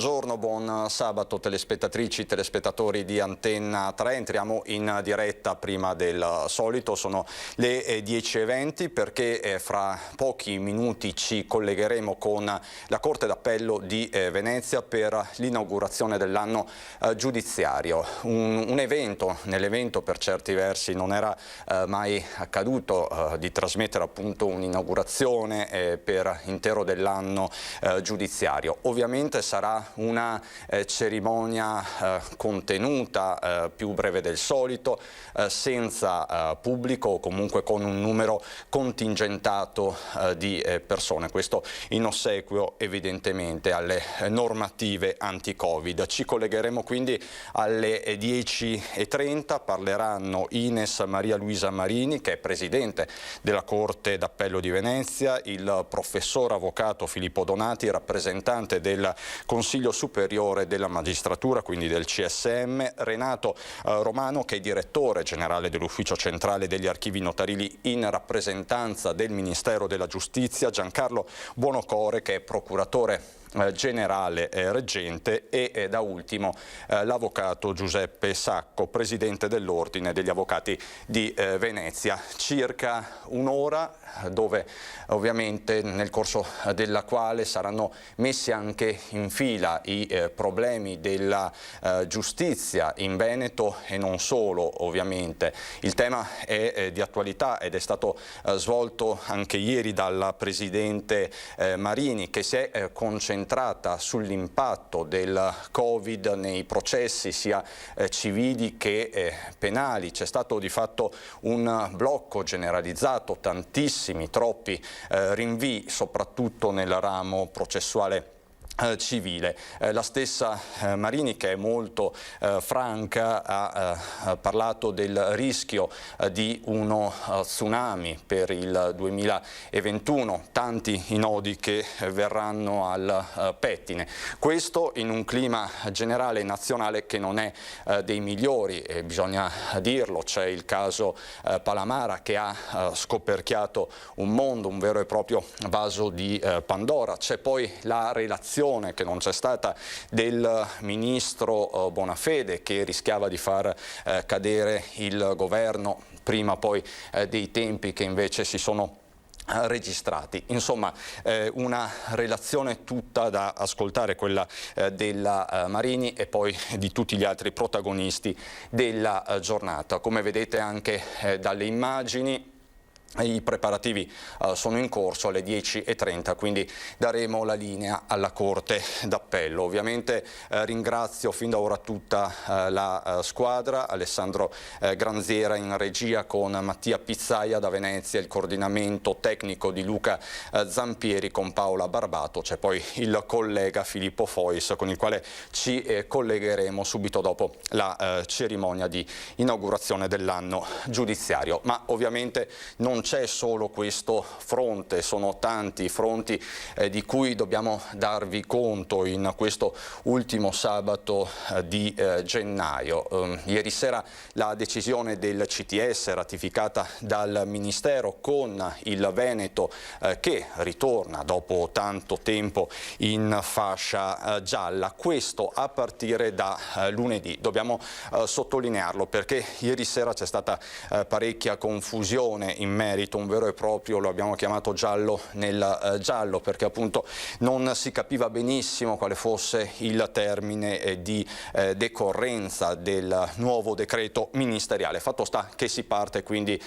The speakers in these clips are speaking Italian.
Buongiorno, buon sabato telespettatrici, telespettatori di Antenna 3. Entriamo in diretta prima del solito, sono le 10:20 perché fra pochi minuti ci collegheremo con la Corte d'Appello di Venezia per l'inaugurazione dell'anno giudiziario. Un evento, nell'evento per certi versi non era mai accaduto di trasmettere appunto un'inaugurazione per intero dell'anno giudiziario. Ovviamente sarà una cerimonia contenuta, più breve del solito, senza pubblico o comunque con un numero contingentato di persone. Questo in ossequio evidentemente alle normative anti-Covid. Ci collegheremo quindi alle 10:30, parleranno Ines Maria Luisa Marini, che è presidente della Corte d'Appello di Venezia, il professor avvocato Filippo Donati, rappresentante del Consiglio Superiore della Magistratura, quindi del CSM, Renato Romano, che è direttore generale dell'Ufficio Centrale degli Archivi Notarili in rappresentanza del Ministero della Giustizia, Giancarlo Buonocore, che è procuratore generale reggente, e da ultimo l'avvocato Giuseppe Sacco, presidente dell'Ordine degli Avvocati di Venezia. Circa un'ora dove ovviamente nel corso della quale saranno messi anche in fila i problemi della giustizia in Veneto e non solo ovviamente. Il tema è di attualità ed è stato svolto anche ieri dalla presidente Marini, che si è concentrata sull'impatto del Covid nei processi sia civili che penali. C'è stato di fatto un blocco generalizzato, tantissimi, troppi rinvii, soprattutto nel ramo processuale civile. La stessa Marini, che è molto franca, ha parlato del rischio di uno tsunami per il 2021, tanti i nodi che verranno al pettine. Questo in un clima generale nazionale che non è dei migliori, bisogna dirlo. C'è il caso Palamara, che ha scoperchiato un mondo, un vero e proprio vaso di Pandora. C'è poi la relazione che non c'è stata del ministro Bonafede, che rischiava di far cadere il governo prima poi dei tempi che invece si sono registrati. Insomma, una relazione tutta da ascoltare, quella della Marini e poi di tutti gli altri protagonisti della giornata. Come vedete anche dalle immagini, i preparativi sono in corso. Alle 10:30, quindi daremo la linea alla Corte d'Appello. Ovviamente ringrazio fin da ora tutta la squadra, Alessandro Granziera in regia con Mattia Pizzaia da Venezia, il coordinamento tecnico di Luca Zampieri con Paola Barbato. C'è poi il collega Filippo Fois, con il quale ci collegheremo subito dopo la cerimonia di inaugurazione dell'anno giudiziario. Ma ovviamente non c'è solo questo fronte, sono tanti i fronti di cui dobbiamo darvi conto in questo ultimo sabato di gennaio. Ieri sera la decisione del CTS, ratificata dal Ministero, con il Veneto che ritorna dopo tanto tempo in fascia gialla, questo a partire da lunedì. Dobbiamo sottolinearlo perché ieri sera c'è stata parecchia confusione in merito, un vero e proprio, lo abbiamo chiamato giallo nel giallo, perché appunto non si capiva benissimo quale fosse il termine di decorrenza del nuovo decreto ministeriale. Fatto sta che si parte quindi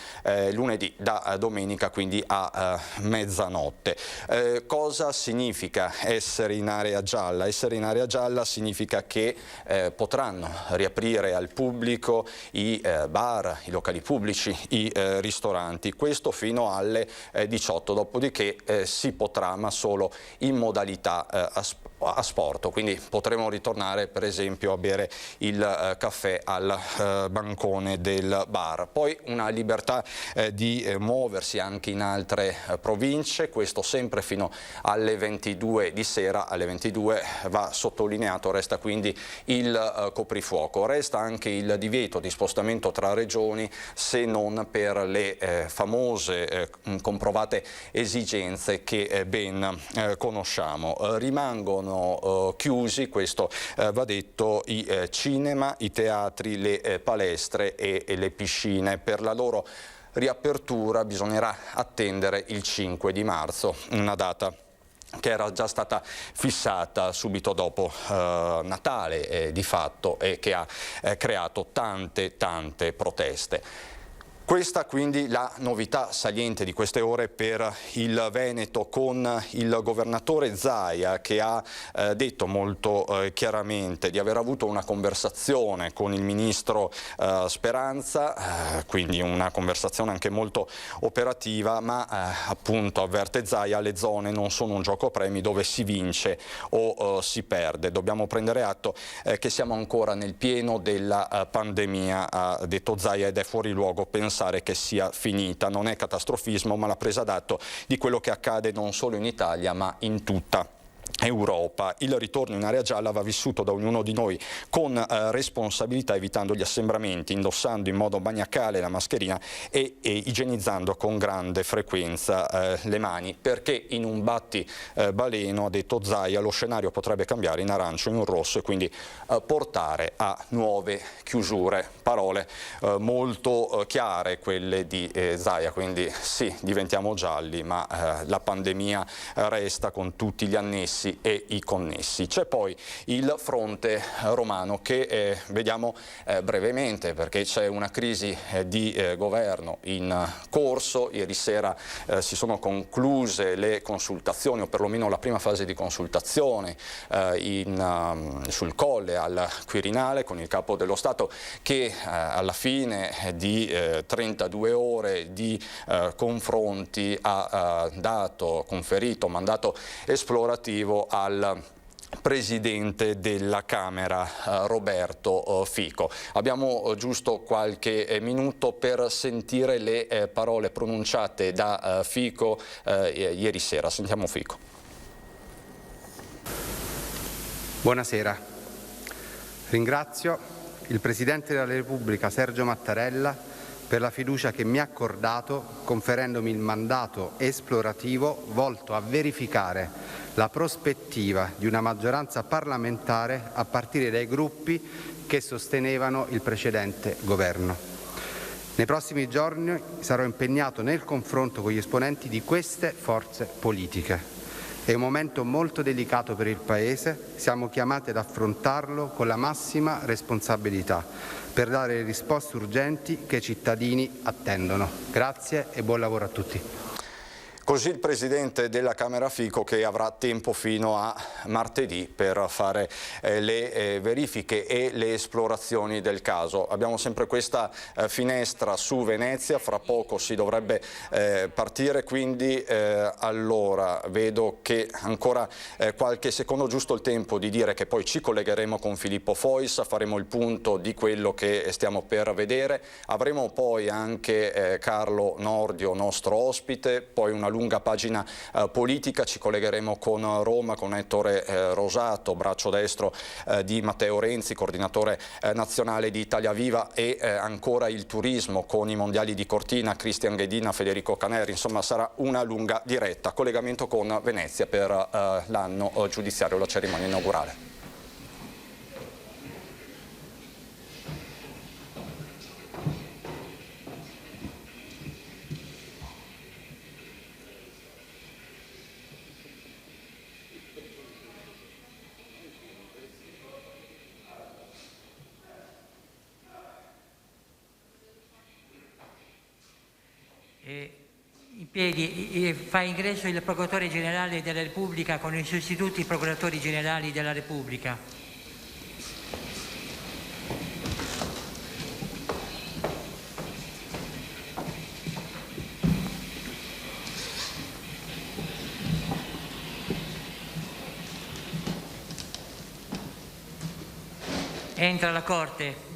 lunedì da domenica, quindi a mezzanotte. Cosa significa essere in area gialla? Essere in area gialla significa che potranno riaprire al pubblico i bar, i locali pubblici, i ristoranti. Questo fino alle 18, dopodiché si potrà, ma solo in modalità a sport, quindi potremo ritornare per esempio a bere il caffè al bancone del bar. Poi una libertà di muoversi anche in altre province, questo sempre fino alle 22 di sera. Alle 22 va sottolineato, resta quindi il coprifuoco, resta anche il divieto di spostamento tra regioni se non per le famose comprovate esigenze che ben conosciamo. Rimangono sono chiusi, questo va detto, i cinema, i teatri, le palestre e le piscine. Per la loro riapertura bisognerà attendere il 5 di marzo, una data che era già stata fissata subito dopo Natale di fatto, e che ha creato tante proteste. Questa quindi la novità saliente di queste ore per il Veneto, con il governatore Zaia che ha detto molto chiaramente di aver avuto una conversazione con il ministro Speranza, quindi una conversazione anche molto operativa, ma appunto avverte Zaia, le zone non sono un gioco premi dove si vince o si perde. Dobbiamo prendere atto che siamo ancora nel pieno della pandemia, ha detto Zaia, ed è fuori luogo pensare che sia finita. Non è catastrofismo, ma la presa d'atto di quello che accade non solo in Italia ma in tutta Europa. Il ritorno in area gialla va vissuto da ognuno di noi con responsabilità, evitando gli assembramenti, indossando in modo maniacale la mascherina e igienizzando con grande frequenza le mani, perché in un battibaleno, ha detto Zaia, lo scenario potrebbe cambiare in arancio, in rosso, e quindi portare a nuove chiusure. Parole molto chiare quelle di Zaia, quindi sì, diventiamo gialli, ma la pandemia resta con tutti gli annessi e i connessi. C'è poi il fronte romano che vediamo brevemente, perché c'è una crisi di governo in corso. Ieri sera si sono concluse le consultazioni, o perlomeno la prima fase di consultazione sul Colle al Quirinale, con il Capo dello Stato che alla fine di 32 ore di confronti ha conferito mandato esplorativo al Presidente della Camera Roberto Fico. Abbiamo giusto qualche minuto per sentire le parole pronunciate da Fico ieri sera. Sentiamo Fico. Buonasera. Ringrazio il Presidente della Repubblica Sergio Mattarella per la fiducia che mi ha accordato, conferendomi il mandato esplorativo volto a verificare la prospettiva di una maggioranza parlamentare a partire dai gruppi che sostenevano il precedente governo. Nei prossimi giorni sarò impegnato nel confronto con gli esponenti di queste forze politiche. È un momento molto delicato per il Paese, siamo chiamati ad affrontarlo con la massima responsabilità per dare le risposte urgenti che i cittadini attendono. Grazie e buon lavoro a tutti. Così il Presidente della Camera Fico, che avrà tempo fino a martedì per fare le verifiche e le esplorazioni del caso. Abbiamo sempre questa finestra su Venezia, fra poco si dovrebbe partire, quindi allora vedo che ancora qualche secondo, giusto il tempo di dire che poi ci collegheremo con Filippo Fois, faremo il punto di quello che stiamo per vedere, avremo poi anche Carlo Nordio, nostro ospite, poi una lunga pagina politica, ci collegheremo con Roma, con Ettore Rosato, braccio destro di Matteo Renzi, coordinatore nazionale di Italia Viva, e ancora il turismo con i mondiali di Cortina, Cristian Ghedina, Federico Caneri. Insomma, sarà una lunga diretta. Collegamento con Venezia per l'anno giudiziario, la cerimonia inaugurale. In piedi fa ingresso il Procuratore Generale della Repubblica con i sostituti Procuratori Generali della Repubblica. Entra la Corte.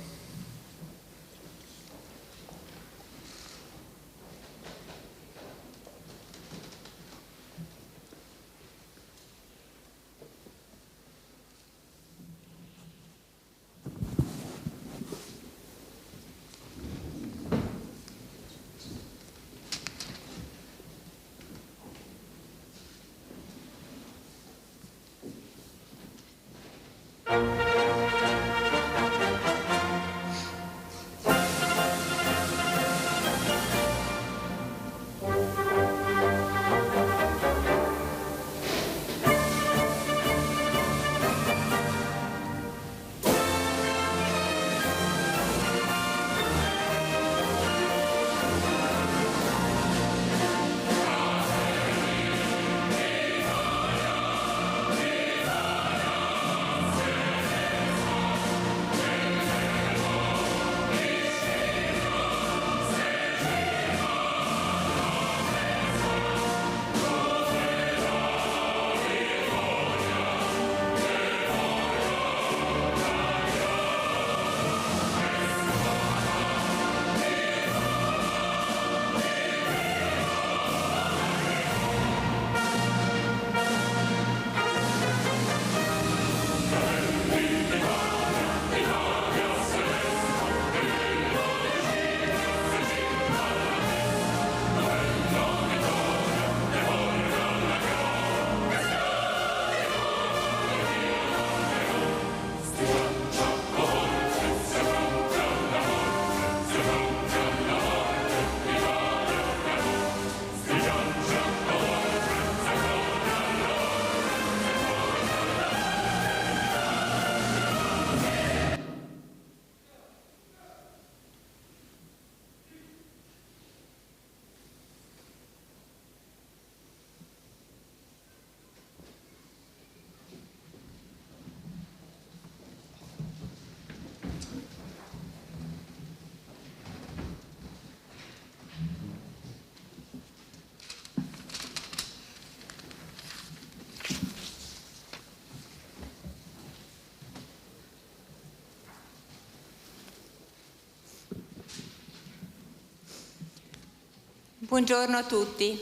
Buongiorno a tutti.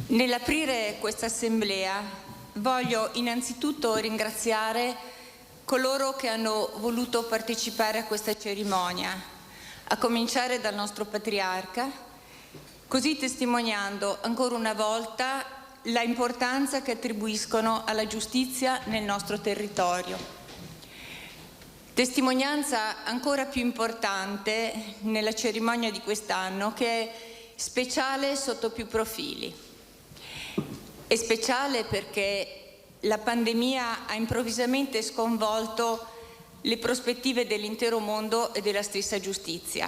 Nell'aprire questa assemblea voglio innanzitutto ringraziare coloro che hanno voluto partecipare a questa cerimonia, a cominciare dal nostro patriarca, così testimoniando ancora una volta la importanza che attribuiscono alla giustizia nel nostro territorio. Testimonianza ancora più importante nella cerimonia di quest'anno, che è speciale sotto più profili. È speciale perché la pandemia ha improvvisamente sconvolto le prospettive dell'intero mondo e della stessa giustizia,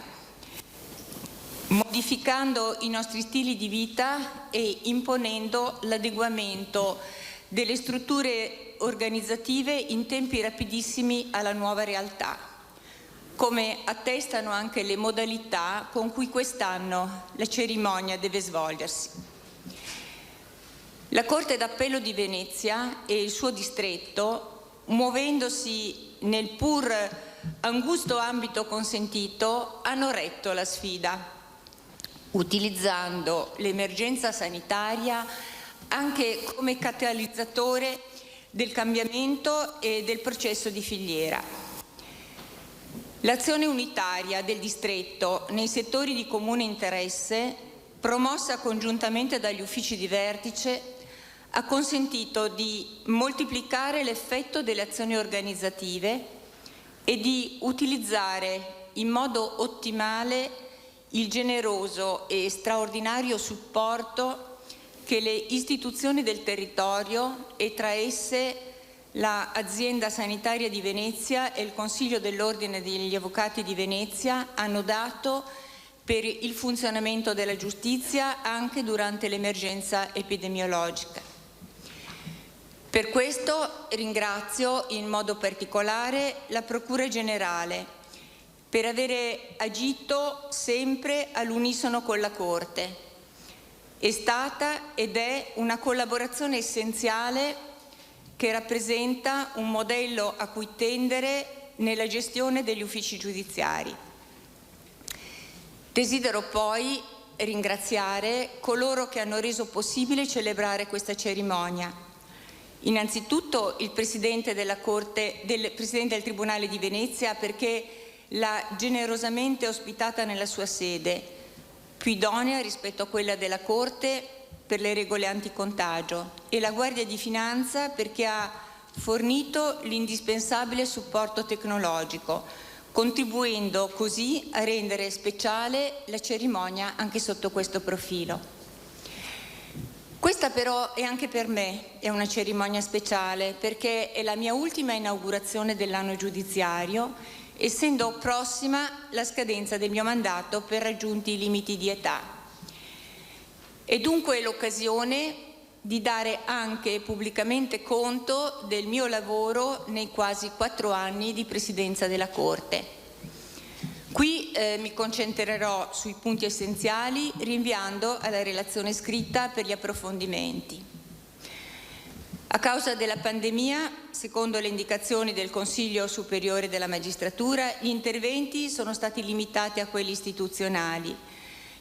modificando i nostri stili di vita e imponendo l'adeguamento delle strutture organizzative in tempi rapidissimi alla nuova realtà, come attestano anche le modalità con cui quest'anno la cerimonia deve svolgersi. La Corte d'Appello di Venezia e il suo distretto, muovendosi nel pur angusto ambito consentito, hanno retto la sfida, utilizzando l'emergenza sanitaria anche come catalizzatore del cambiamento e del processo di filiera. L'azione unitaria del distretto nei settori di comune interesse, promossa congiuntamente dagli uffici di vertice, ha consentito di moltiplicare l'effetto delle azioni organizzative e di utilizzare in modo ottimale il generoso e straordinario supporto che le istituzioni del territorio, e tra esse l'Azienda Sanitaria di Venezia e il Consiglio dell'Ordine degli Avvocati di Venezia, hanno dato per il funzionamento della giustizia anche durante l'emergenza epidemiologica. Per questo ringrazio in modo particolare la Procura Generale per avere agito sempre all'unisono con la Corte. È stata ed è una collaborazione essenziale che rappresenta un modello a cui tendere nella gestione degli uffici giudiziari. Desidero poi ringraziare coloro che hanno reso possibile celebrare questa cerimonia. Innanzitutto il Presidente della Corte, Presidente del Tribunale di Venezia, perché l'ha generosamente ospitata nella sua sede, più idonea rispetto a quella della Corte per le regole anticontagio, e la Guardia di Finanza perché ha fornito l'indispensabile supporto tecnologico, contribuendo così a rendere speciale la cerimonia anche sotto questo profilo. Questa però è anche per me è una cerimonia speciale perché è la mia ultima inaugurazione dell'anno giudiziario, essendo prossima la scadenza del mio mandato per raggiunti i limiti di età. È dunque l'occasione di dare anche pubblicamente conto del mio lavoro nei quasi 4 anni di presidenza della Corte. Qui mi concentrerò sui punti essenziali, rinviando alla relazione scritta per gli approfondimenti. A causa della pandemia, secondo le indicazioni del Consiglio Superiore della Magistratura, gli interventi sono stati limitati a quelli istituzionali.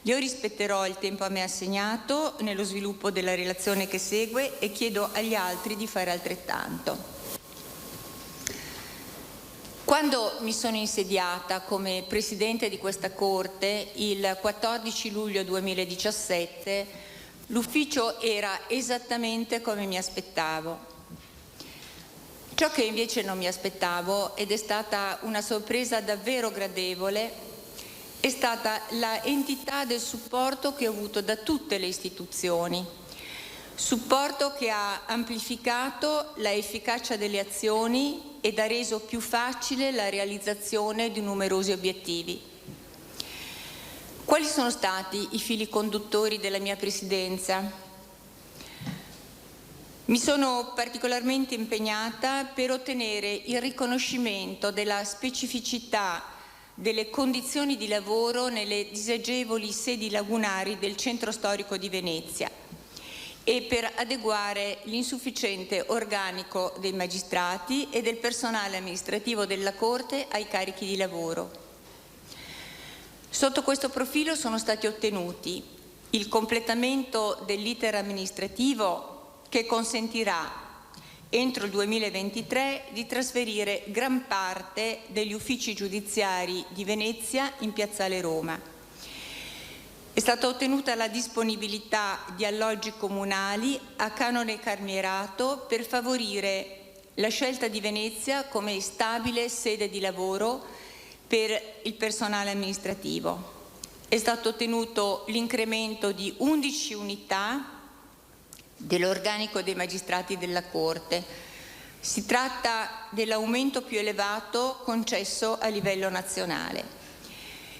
Io rispetterò il tempo a me assegnato nello sviluppo della relazione che segue e chiedo agli altri di fare altrettanto. Quando mi sono insediata come Presidente di questa Corte il 14 luglio 2017, l'ufficio era esattamente come mi aspettavo. Ciò che invece non mi aspettavo, ed è stata una sorpresa davvero gradevole, è stata la entità del supporto che ho avuto da tutte le istituzioni. Supporto che ha amplificato la efficacia delle azioni ed ha reso più facile la realizzazione di numerosi obiettivi. Quali sono stati i fili conduttori della mia presidenza? Mi sono particolarmente impegnata per ottenere il riconoscimento della specificità delle condizioni di lavoro nelle disagevoli sedi lagunari del centro storico di Venezia e per adeguare l'insufficiente organico dei magistrati e del personale amministrativo della Corte ai carichi di lavoro. Sotto questo profilo sono stati ottenuti il completamento dell'iter amministrativo che consentirà entro il 2023 di trasferire gran parte degli uffici giudiziari di Venezia in Piazzale Roma. È stata ottenuta la disponibilità di alloggi comunali a canone carnierato per favorire la scelta di Venezia come stabile sede di lavoro per il personale amministrativo. È stato ottenuto l'incremento di 11 unità dell'organico dei magistrati della Corte. Si tratta dell'aumento più elevato concesso a livello nazionale.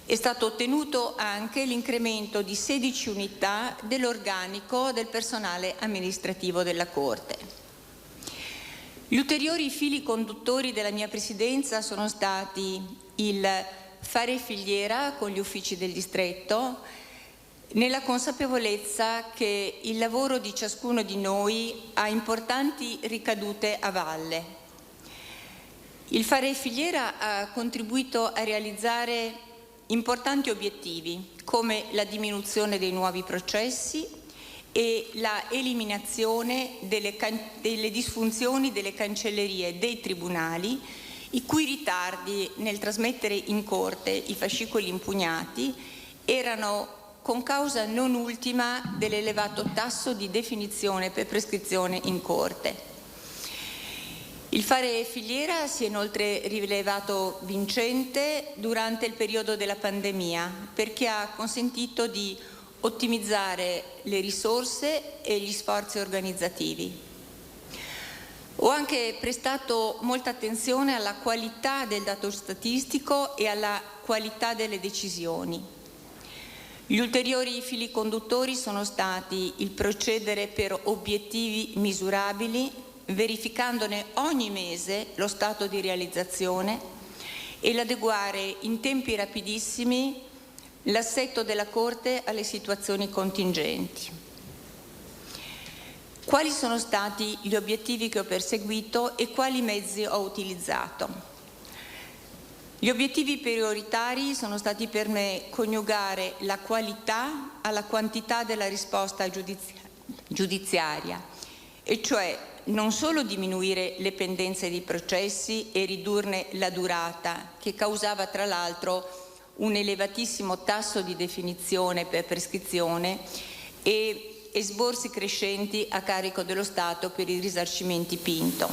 È stato ottenuto anche l'incremento di 16 unità dell'organico del personale amministrativo della Corte. Gli ulteriori fili conduttori della mia presidenza sono stati il fare filiera con gli uffici del distretto, nella consapevolezza che il lavoro di ciascuno di noi ha importanti ricadute a valle. Il fare filiera ha contribuito a realizzare importanti obiettivi come la diminuzione dei nuovi processi e la eliminazione delle disfunzioni delle cancellerie e dei tribunali, i cui ritardi nel trasmettere in corte i fascicoli impugnati erano con causa non ultima dell'elevato tasso di definizione per prescrizione in corte. Il fare filiera si è inoltre rivelato vincente durante il periodo della pandemia perché ha consentito di ottimizzare le risorse e gli sforzi organizzativi. Ho anche prestato molta attenzione alla qualità del dato statistico e alla qualità delle decisioni. Gli ulteriori fili conduttori sono stati il procedere per obiettivi misurabili, verificandone ogni mese lo stato di realizzazione e l'adeguare in tempi rapidissimi l'assetto della Corte alle situazioni contingenti. Quali sono stati gli obiettivi che ho perseguito e quali mezzi ho utilizzato? Gli obiettivi prioritari sono stati per me coniugare la qualità alla quantità della risposta giudiziaria, e cioè non solo diminuire le pendenze dei processi e ridurne la durata, che causava tra l'altro un elevatissimo tasso di definizione per prescrizione e esborsi crescenti a carico dello Stato per i risarcimenti Pinto,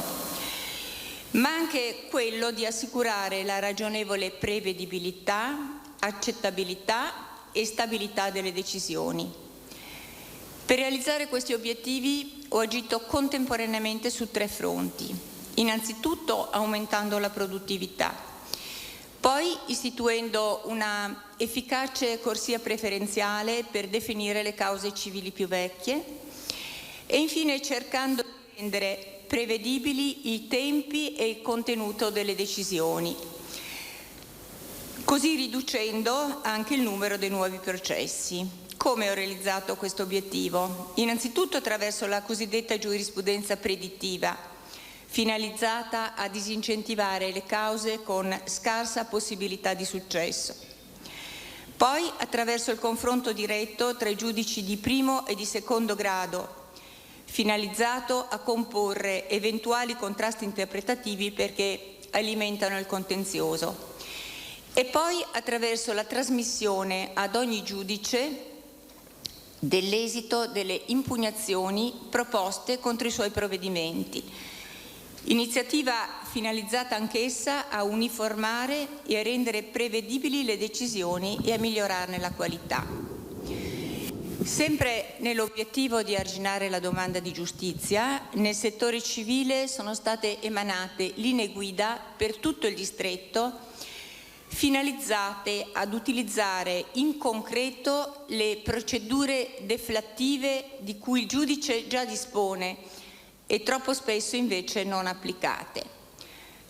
ma anche quello di assicurare la ragionevole prevedibilità, accettabilità e stabilità delle decisioni. Per realizzare questi obiettivi ho agito contemporaneamente su 3 fronti. Innanzitutto aumentando la produttività, poi istituendo una efficace corsia preferenziale per definire le cause civili più vecchie e infine cercando di rendere prevedibili i tempi e il contenuto delle decisioni, così riducendo anche il numero dei nuovi processi. Come ho realizzato questo obiettivo? Innanzitutto attraverso la cosiddetta giurisprudenza predittiva, finalizzata a disincentivare le cause con scarsa possibilità di successo. Poi attraverso il confronto diretto tra i giudici di primo e di secondo grado, finalizzato a comporre eventuali contrasti interpretativi perché alimentano il contenzioso. E poi attraverso la trasmissione ad ogni giudice dell'esito delle impugnazioni proposte contro i suoi provvedimenti. Iniziativa finalizzata anch'essa a uniformare e a rendere prevedibili le decisioni e a migliorarne la qualità. Sempre nell'obiettivo di arginare la domanda di giustizia, nel settore civile sono state emanate linee guida per tutto il distretto finalizzate ad utilizzare in concreto le procedure deflattive di cui il giudice già dispone e troppo spesso invece non applicate.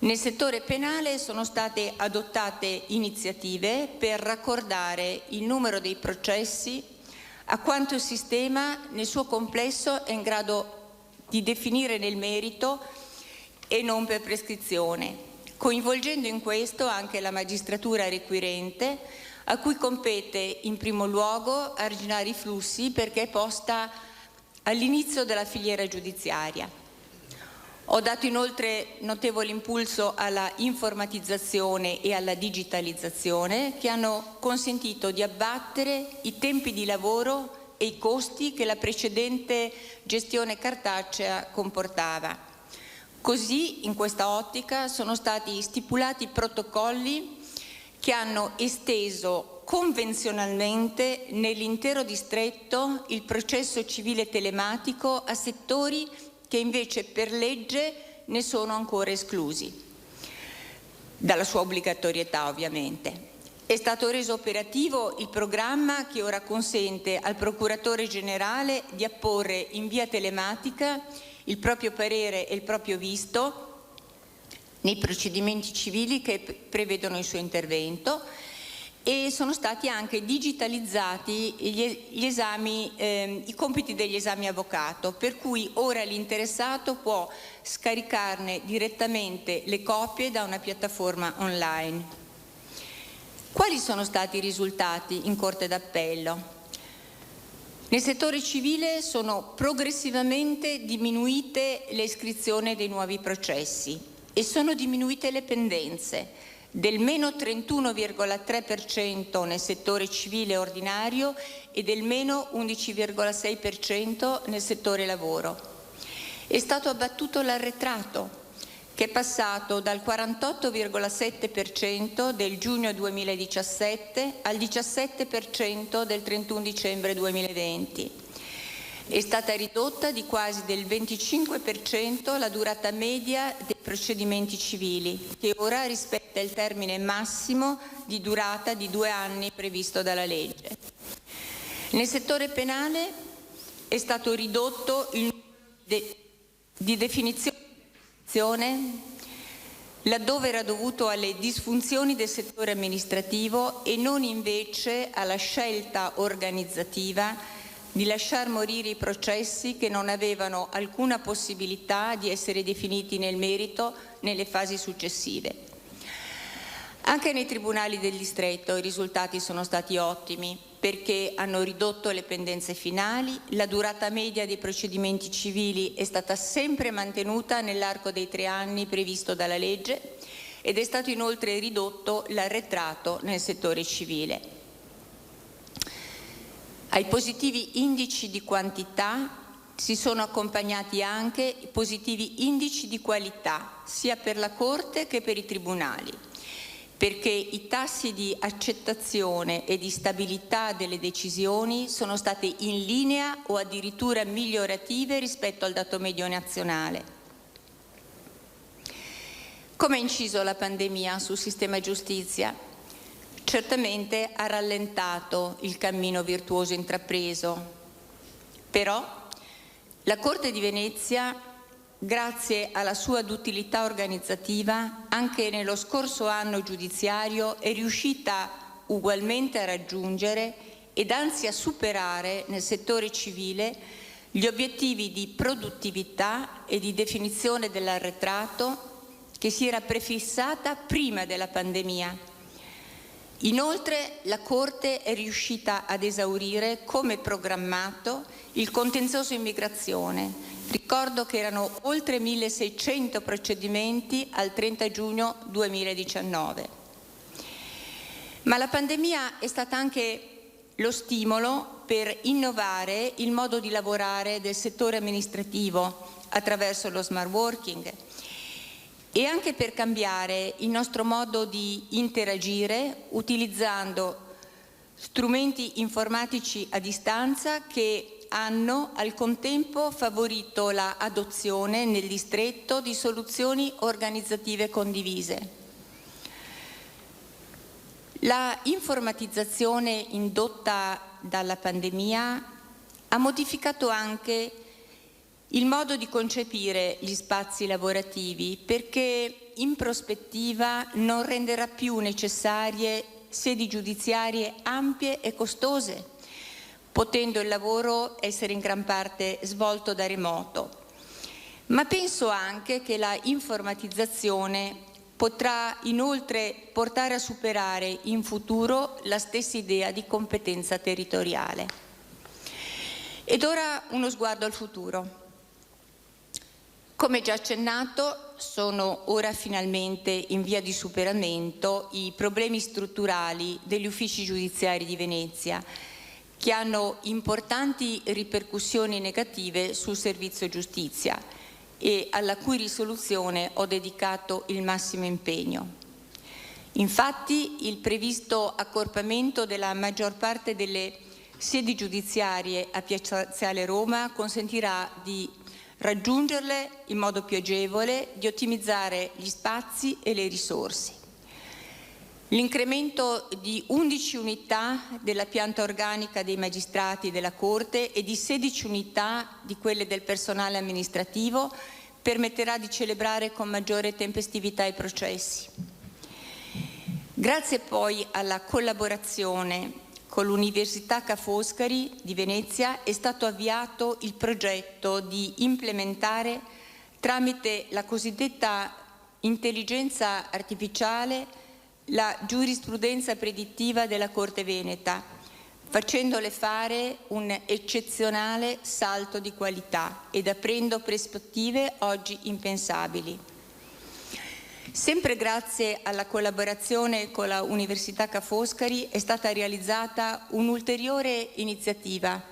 Nel settore penale sono state adottate iniziative per raccordare il numero dei processi a quanto il sistema nel suo complesso è in grado di definire nel merito e non per prescrizione, coinvolgendo in questo anche la magistratura requirente a cui compete in primo luogo arginare i flussi perché è posta all'inizio della filiera giudiziaria. Ho dato inoltre notevole impulso alla informatizzazione e alla digitalizzazione che hanno consentito di abbattere i tempi di lavoro e i costi che la precedente gestione cartacea comportava. Così, in questa ottica, sono stati stipulati protocolli che hanno esteso convenzionalmente nell'intero distretto il processo civile telematico a settori che invece per legge ne sono ancora esclusi, dalla sua obbligatorietà ovviamente. È stato reso operativo il programma che ora consente al Procuratore Generale di apporre in via telematica il proprio parere e il proprio visto nei procedimenti civili che prevedono il suo intervento, e sono stati anche digitalizzati gli esami, i compiti degli esami avvocato, per cui ora l'interessato può scaricarne direttamente le copie da una piattaforma online. Quali sono stati i risultati in Corte d'Appello? Nel settore civile sono progressivamente diminuite le iscrizioni dei nuovi processi e sono diminuite le pendenze, del meno 31,3% nel settore civile ordinario e del meno 11,6% nel settore lavoro. È stato abbattuto l'arretrato, che è passato dal 48,7% del giugno 2017 al 17% del 31 dicembre 2020. È stata ridotta di quasi del 25% la durata media dei procedimenti civili, che ora rispetta il termine massimo di durata di 2 anni previsto dalla legge. Nel settore penale è stato ridotto il numero di definizione laddove era dovuto alle disfunzioni del settore amministrativo e non invece alla scelta organizzativa di lasciar morire i processi che non avevano alcuna possibilità di essere definiti nel merito nelle fasi successive. Anche nei tribunali del distretto i risultati sono stati ottimi perché hanno ridotto le pendenze finali, la durata media dei procedimenti civili è stata sempre mantenuta nell'arco dei 3 anni previsto dalla legge ed è stato inoltre ridotto l'arretrato nel settore civile. Ai positivi indici di quantità si sono accompagnati anche positivi indici di qualità, sia per la Corte che per i tribunali, perché i tassi di accettazione e di stabilità delle decisioni sono state in linea o addirittura migliorative rispetto al dato medio nazionale. Come ha inciso la pandemia sul sistema giustizia? Certamente ha rallentato il cammino virtuoso intrapreso, però la Corte di Venezia, grazie alla sua duttilità organizzativa, anche nello scorso anno giudiziario è riuscita ugualmente a raggiungere ed anzi a superare nel settore civile gli obiettivi di produttività e di definizione dell'arretrato che si era prefissata prima della pandemia. Inoltre la Corte è riuscita ad esaurire, come programmato, il contenzioso immigrazione. Ricordo che erano oltre 1.600 procedimenti al 30 giugno 2019. Ma la pandemia è stata anche lo stimolo per innovare il modo di lavorare del settore amministrativo attraverso lo smart working, e anche per cambiare il nostro modo di interagire utilizzando strumenti informatici a distanza che hanno al contempo favorito l'adozione nel distretto di soluzioni organizzative condivise. La informatizzazione indotta dalla pandemia ha modificato anche il modo di concepire gli spazi lavorativi, perché in prospettiva non renderà più necessarie sedi giudiziarie ampie e costose, potendo il lavoro essere in gran parte svolto da remoto. Ma penso anche che la informatizzazione potrà inoltre portare a superare in futuro la stessa idea di competenza territoriale. Ed ora uno sguardo al futuro. Come già accennato, sono ora finalmente in via di superamento i problemi strutturali degli uffici giudiziari di Venezia, che hanno importanti ripercussioni negative sul servizio giustizia e alla cui risoluzione ho dedicato il massimo impegno. Infatti, il previsto accorpamento della maggior parte delle sedi giudiziarie a Piazzale Roma consentirà di raggiungerle in modo più agevole, di ottimizzare gli spazi e le risorse. L'incremento di 11 unità della pianta organica dei magistrati della Corte e di 16 unità di quelle del personale amministrativo permetterà di celebrare con maggiore tempestività i processi. Grazie poi alla collaborazione con l'Università Ca' Foscari di Venezia è stato avviato il progetto di implementare tramite la cosiddetta intelligenza artificiale la giurisprudenza predittiva della Corte Veneta, facendole fare un eccezionale salto di qualità ed aprendo prospettive oggi impensabili. Sempre grazie alla collaborazione con la Università Ca' Foscari è stata realizzata un'ulteriore iniziativa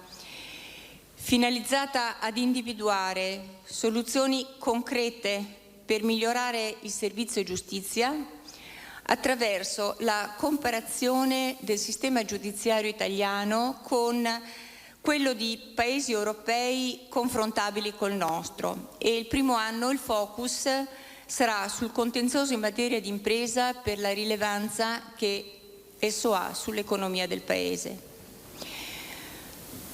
finalizzata ad individuare soluzioni concrete per migliorare il servizio giustizia attraverso la comparazione del sistema giudiziario italiano con quello di paesi europei confrontabili col nostro. E il primo anno il focus sarà sul contenzioso in materia di impresa per la rilevanza che esso ha sull'economia del Paese.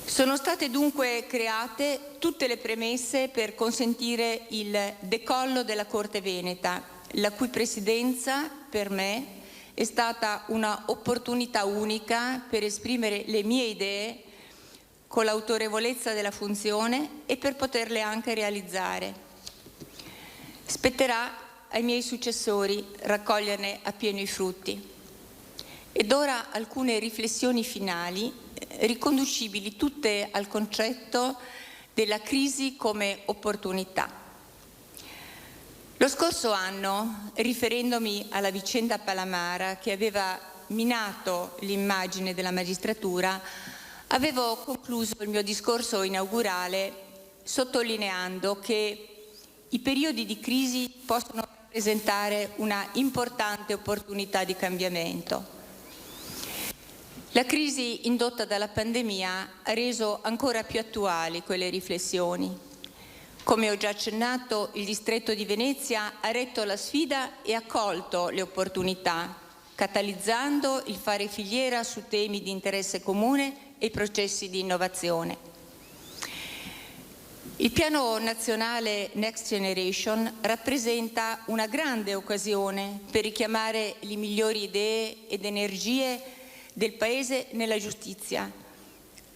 Sono state dunque create tutte le premesse per consentire il decollo della Corte Veneta, la cui presidenza per me è stata una opportunità unica per esprimere le mie idee con l'autorevolezza della funzione e per poterle anche realizzare. Spetterà ai miei successori raccoglierne appieno i frutti. Ed ora alcune riflessioni finali, riconducibili tutte al concetto della crisi come opportunità. Lo scorso anno, riferendomi alla vicenda Palamara che aveva minato l'immagine della magistratura, avevo concluso il mio discorso inaugurale sottolineando che i periodi di crisi possono rappresentare una importante opportunità di cambiamento. La crisi indotta dalla pandemia ha reso ancora più attuali quelle riflessioni. Come ho già accennato, il distretto di Venezia ha retto la sfida e ha colto le opportunità, catalizzando il fare filiera su temi di interesse comune e processi di innovazione. Il piano nazionale Next Generation rappresenta una grande occasione per richiamare le migliori idee ed energie del Paese nella giustizia,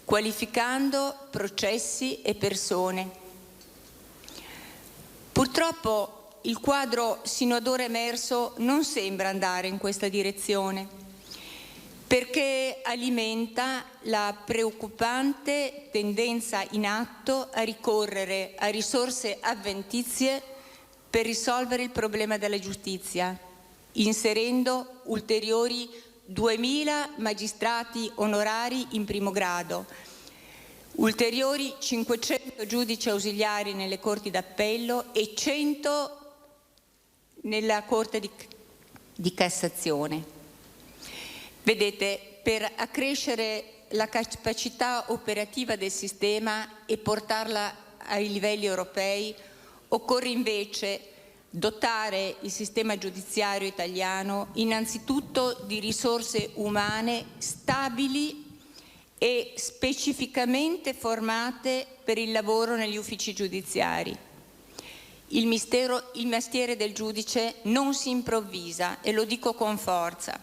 qualificando processi e persone. Purtroppo il quadro sino ad ora emerso non sembra andare in questa direzione, perché alimenta la preoccupante tendenza in atto a ricorrere a risorse avventizie per risolvere il problema della giustizia, inserendo ulteriori 2.000 magistrati onorari in primo grado, ulteriori 500 giudici ausiliari nelle corti d'appello e 100 nella Corte di Cassazione. Vedete, per accrescere la capacità operativa del sistema e portarla ai livelli europei, occorre invece dotare il sistema giudiziario italiano innanzitutto di risorse umane stabili e specificamente formate per il lavoro negli uffici giudiziari. Il mestiere del giudice non si improvvisa e lo dico con forza.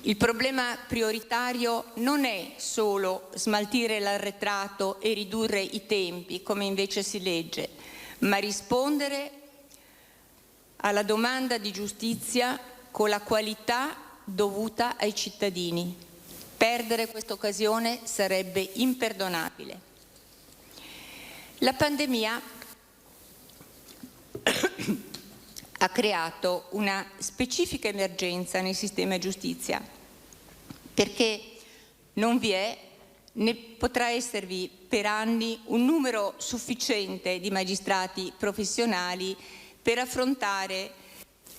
Il problema prioritario non è solo smaltire l'arretrato e ridurre i tempi, come invece si legge, ma rispondere alla domanda di giustizia con la qualità dovuta ai cittadini. Perdere questa occasione sarebbe imperdonabile. La pandemia ha creato una specifica emergenza nel sistema giustizia, perché non vi è né potrà esservi per anni un numero sufficiente di magistrati professionali per affrontare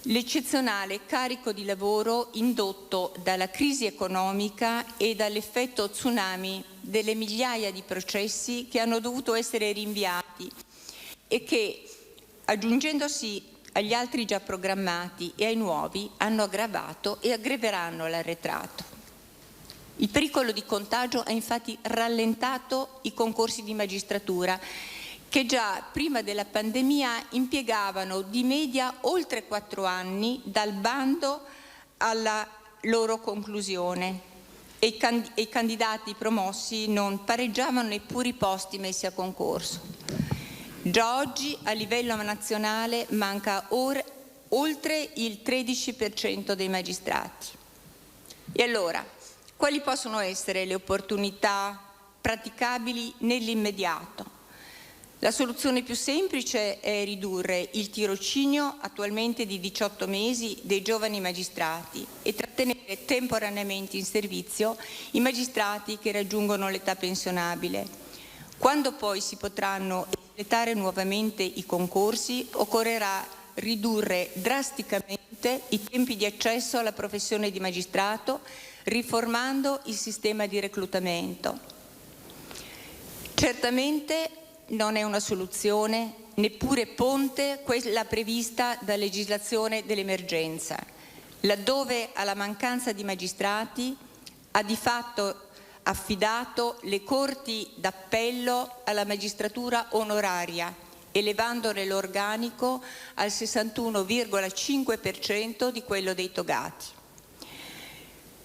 l'eccezionale carico di lavoro indotto dalla crisi economica e dall'effetto tsunami delle migliaia di processi che hanno dovuto essere rinviati e che, aggiungendosi agli altri già programmati e ai nuovi, hanno aggravato e aggraveranno l'arretrato. Il pericolo di contagio ha infatti rallentato i concorsi di magistratura, che già prima della pandemia impiegavano di media oltre 4 anni dal bando alla loro conclusione e i candidati promossi non pareggiavano neppure i posti messi a concorso. Già oggi a livello nazionale manca oltre il 13% dei magistrati. E allora, quali possono essere le opportunità praticabili nell'immediato? La soluzione più semplice è ridurre il tirocinio, attualmente di 18 mesi, dei giovani magistrati e trattenere temporaneamente in servizio i magistrati che raggiungono l'età pensionabile. Quando poi si potranno espletare nuovamente i concorsi, occorrerà ridurre drasticamente i tempi di accesso alla professione di magistrato, riformando il sistema di reclutamento. Certamente non è una soluzione, neppure ponte, quella prevista da legislazione dell'emergenza, laddove alla mancanza di magistrati ha di fatto affidato le corti d'appello alla magistratura onoraria, elevandone l'organico al 61,5% di quello dei togati.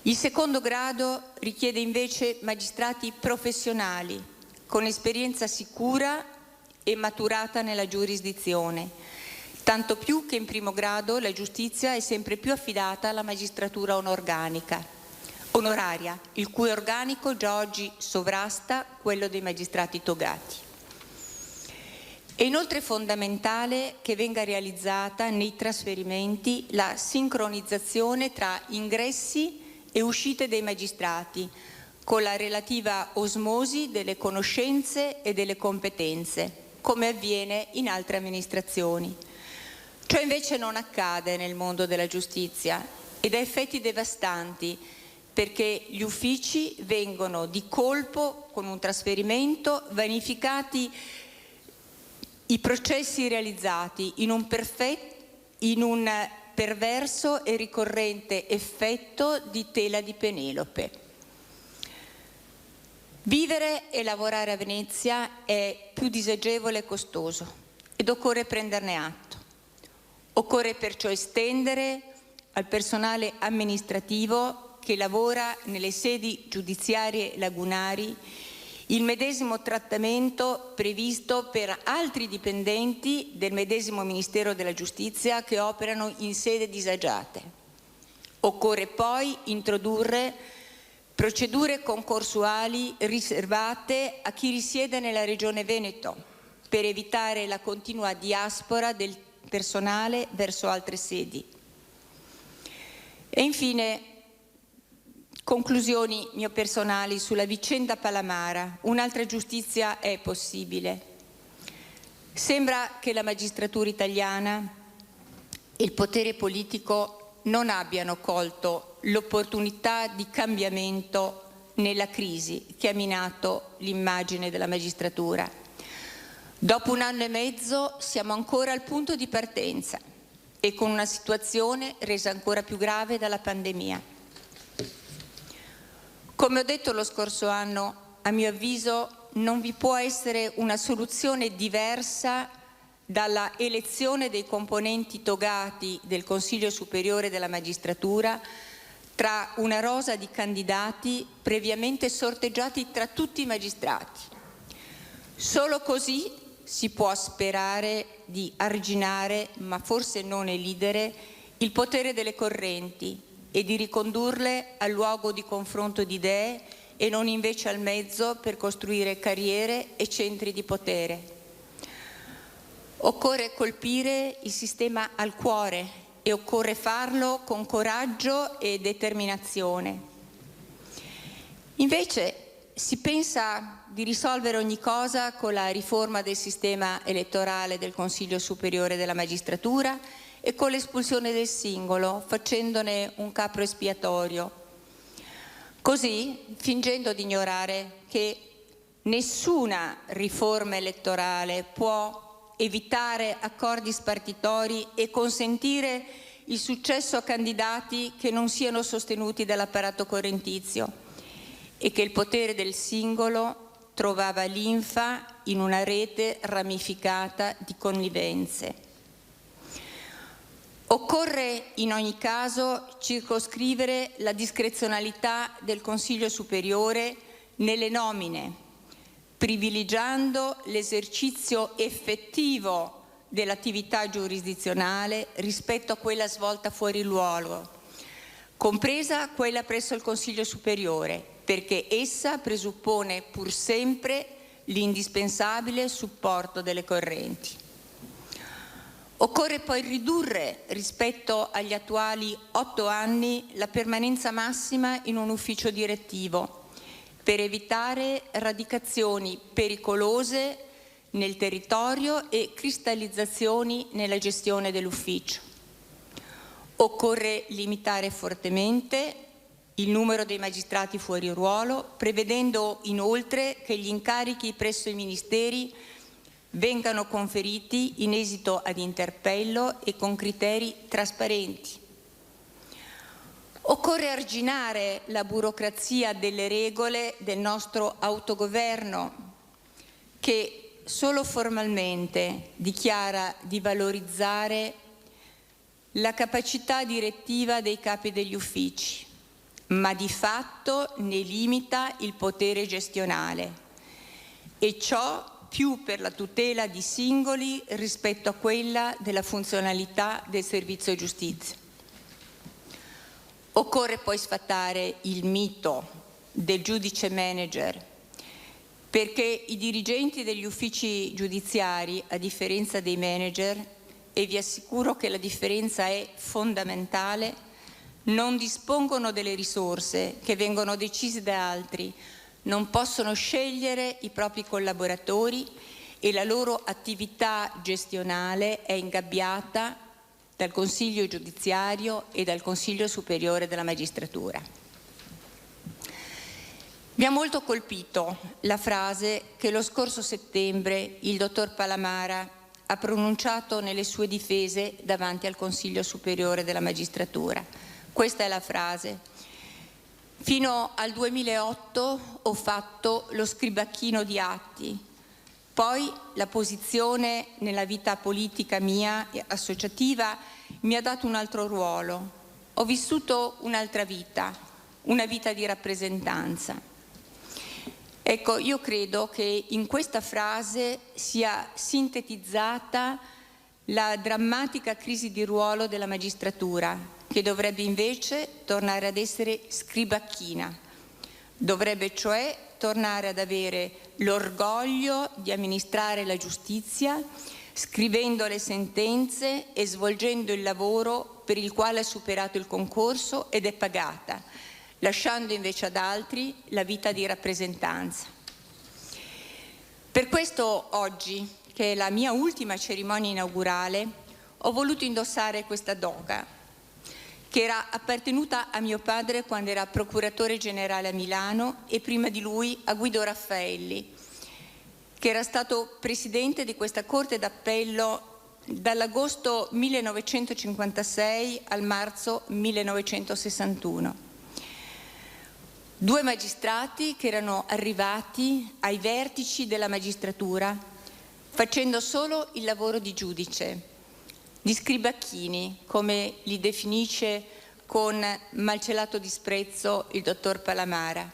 Il secondo grado richiede invece magistrati professionali, con esperienza sicura e maturata nella giurisdizione, tanto più che in primo grado la giustizia è sempre più affidata alla magistratura onoraria, il cui organico già oggi sovrasta quello dei magistrati togati. È inoltre fondamentale che venga realizzata nei trasferimenti la sincronizzazione tra ingressi e uscite dei magistrati, con la relativa osmosi delle conoscenze e delle competenze, come avviene in altre amministrazioni. Ciò invece non accade nel mondo della giustizia ed ha effetti devastanti, perché gli uffici vengono di colpo, con un trasferimento, vanificati i processi realizzati in un perverso e ricorrente effetto di tela di Penelope. Vivere e lavorare a Venezia è più disagevole e costoso ed occorre prenderne atto. Occorre perciò estendere al personale amministrativo che lavora nelle sedi giudiziarie lagunari il medesimo trattamento previsto per altri dipendenti del medesimo Ministero della Giustizia che operano in sede disagiate. Occorre poi introdurre procedure concorsuali riservate a chi risiede nella Regione Veneto per evitare la continua diaspora del personale verso altre sedi. E infine, conclusioni mie personali sulla vicenda Palamara. Un'altra giustizia è possibile. Sembra che la magistratura italiana e il potere politico non abbiano colto l'opportunità di cambiamento nella crisi che ha minato l'immagine della magistratura. Dopo 1 anno e mezzo siamo ancora al punto di partenza e con una situazione resa ancora più grave dalla pandemia. Come ho detto lo scorso anno, a mio avviso non vi può essere una soluzione diversa dalla elezione dei componenti togati del Consiglio Superiore della Magistratura tra una rosa di candidati previamente sorteggiati tra tutti i magistrati. Solo così si può sperare di arginare, ma forse non elidere, il potere delle correnti e di ricondurle al luogo di confronto di idee e non invece al mezzo per costruire carriere e centri di potere. Occorre colpire il sistema al cuore e occorre farlo con coraggio e determinazione. Invece si pensa di risolvere ogni cosa con la riforma del sistema elettorale del Consiglio Superiore della Magistratura e con l'espulsione del singolo, facendone un capro espiatorio. Così, fingendo di ignorare che nessuna riforma elettorale può evitare accordi spartitori e consentire il successo a candidati che non siano sostenuti dall'apparato correntizio e che il potere del singolo trovava linfa in una rete ramificata di connivenze. Occorre in ogni caso circoscrivere la discrezionalità del Consiglio Superiore nelle nomine, privilegiando l'esercizio effettivo dell'attività giurisdizionale rispetto a quella svolta fuori luogo, compresa quella presso il Consiglio Superiore, perché essa presuppone pur sempre l'indispensabile supporto delle correnti. Occorre poi ridurre rispetto agli attuali 8 anni la permanenza massima in un ufficio direttivo, per evitare radicazioni pericolose nel territorio e cristallizzazioni nella gestione dell'ufficio. Occorre limitare fortemente il numero dei magistrati fuori ruolo, prevedendo inoltre che gli incarichi presso i ministeri vengano conferiti in esito ad interpello e con criteri trasparenti. Occorre arginare la burocrazia delle regole del nostro autogoverno, che solo formalmente dichiara di valorizzare la capacità direttiva dei capi degli uffici, ma di fatto ne limita il potere gestionale, e ciò più per la tutela di singoli rispetto a quella della funzionalità del servizio giustizia. Occorre poi sfatare il mito del giudice manager, perché i dirigenti degli uffici giudiziari, a differenza dei manager, e vi assicuro che la differenza è fondamentale, non dispongono delle risorse che vengono decise da altri, non possono scegliere i propri collaboratori e la loro attività gestionale è ingabbiata dal Consiglio giudiziario e dal Consiglio Superiore della Magistratura. Mi ha molto colpito la frase che lo scorso settembre il dottor Palamara ha pronunciato nelle sue difese davanti al Consiglio Superiore della Magistratura. Questa è la frase: fino al 2008 ho fatto lo scribacchino di atti, poi la posizione nella vita politica mia e associativa mi ha dato un altro ruolo. Ho vissuto un'altra vita, una vita di rappresentanza. Ecco, io credo che in questa frase sia sintetizzata la drammatica crisi di ruolo della magistratura, che dovrebbe invece tornare ad essere scribacchina. Dovrebbe cioè tornare ad avere l'orgoglio di amministrare la giustizia, scrivendo le sentenze e svolgendo il lavoro per il quale ha superato il concorso ed è pagata, lasciando invece ad altri la vita di rappresentanza. Per questo oggi, che è la mia ultima cerimonia inaugurale, ho voluto indossare questa doga, che era appartenuta a mio padre quando era procuratore generale a Milano e prima di lui a Guido Raffaelli, che era stato presidente di questa Corte d'Appello dall'agosto 1956 al marzo 1961. 2 magistrati che erano arrivati ai vertici della magistratura facendo solo il lavoro di giudice, di scribacchini, come li definisce con malcelato disprezzo il dottor Palamara.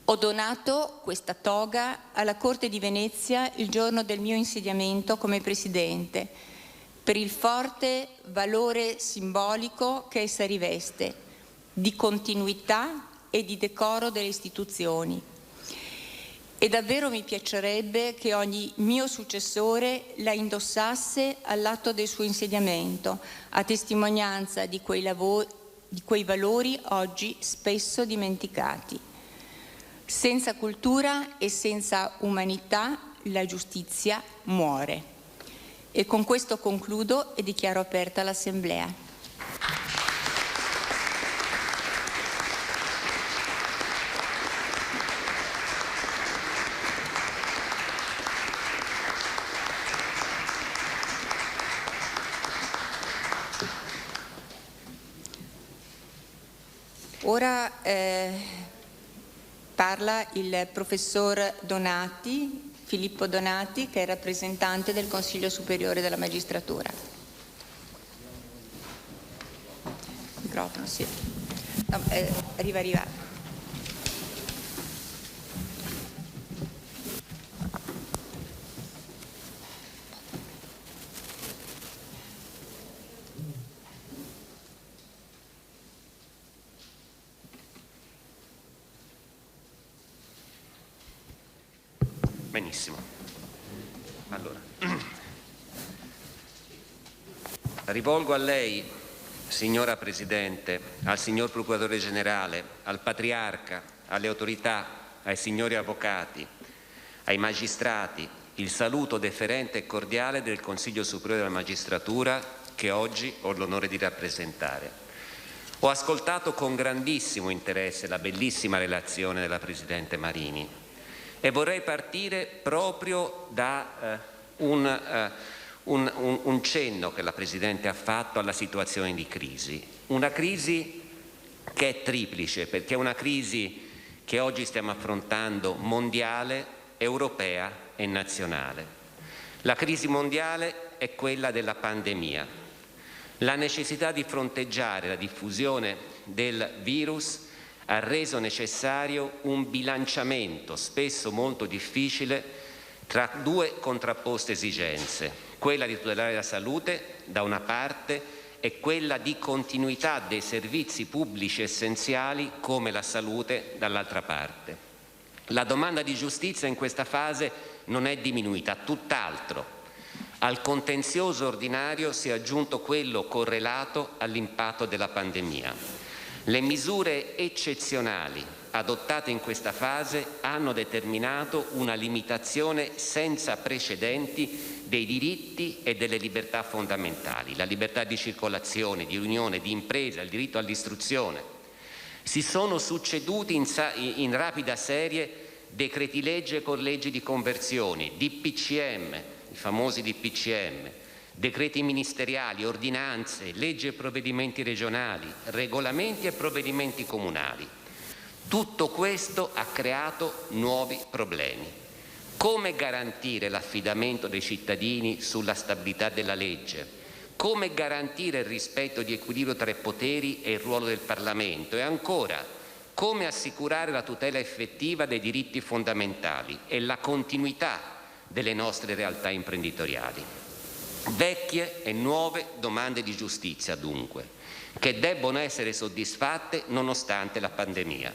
Ho donato questa toga alla Corte di Venezia il giorno del mio insediamento come Presidente, per il forte valore simbolico che essa riveste, di continuità e di decoro delle istituzioni. E davvero mi piacerebbe che ogni mio successore la indossasse all'atto del suo insediamento, a testimonianza di quei valori oggi spesso dimenticati. Senza cultura e senza umanità la giustizia muore. E con questo concludo e dichiaro aperta l'Assemblea. Ora parla il professor Donati, Filippo Donati, che è rappresentante del Consiglio Superiore della Magistratura. Microfono, sì. No, arriva. Benissimo. Allora, rivolgo a lei, signora Presidente, al signor Procuratore Generale, al Patriarca, alle autorità, ai signori avvocati, ai magistrati, il saluto deferente e cordiale del Consiglio Superiore della Magistratura che oggi ho l'onore di rappresentare. Ho ascoltato con grandissimo interesse la bellissima relazione della Presidente Marini. E vorrei partire proprio da un cenno che la Presidente ha fatto alla situazione di crisi. Una crisi che è triplice, perché è una crisi che oggi stiamo affrontando mondiale, europea e nazionale. La crisi mondiale è quella della pandemia. La necessità di fronteggiare la diffusione del virus ha reso necessario un bilanciamento spesso molto difficile tra due contrapposte esigenze, quella di tutelare la salute da una parte e quella di continuità dei servizi pubblici essenziali come la salute dall'altra parte. La domanda di giustizia in questa fase non è diminuita, tutt'altro. Al contenzioso ordinario si è aggiunto quello correlato all'impatto della pandemia. Le misure eccezionali adottate in questa fase hanno determinato una limitazione senza precedenti dei diritti e delle libertà fondamentali, la libertà di circolazione, di riunione, di impresa, il diritto all'istruzione. Si sono succeduti in rapida serie decreti legge con leggi di conversione, DPCM, i famosi DPCM, decreti ministeriali, ordinanze, leggi e provvedimenti regionali, regolamenti e provvedimenti comunali. Tutto questo ha creato nuovi problemi. Come garantire l'affidamento dei cittadini sulla stabilità della legge? Come garantire il rispetto di equilibrio tra i poteri e il ruolo del Parlamento? E ancora, come assicurare la tutela effettiva dei diritti fondamentali e la continuità delle nostre realtà imprenditoriali? Vecchie e nuove domande di giustizia, dunque, che debbono essere soddisfatte nonostante la pandemia.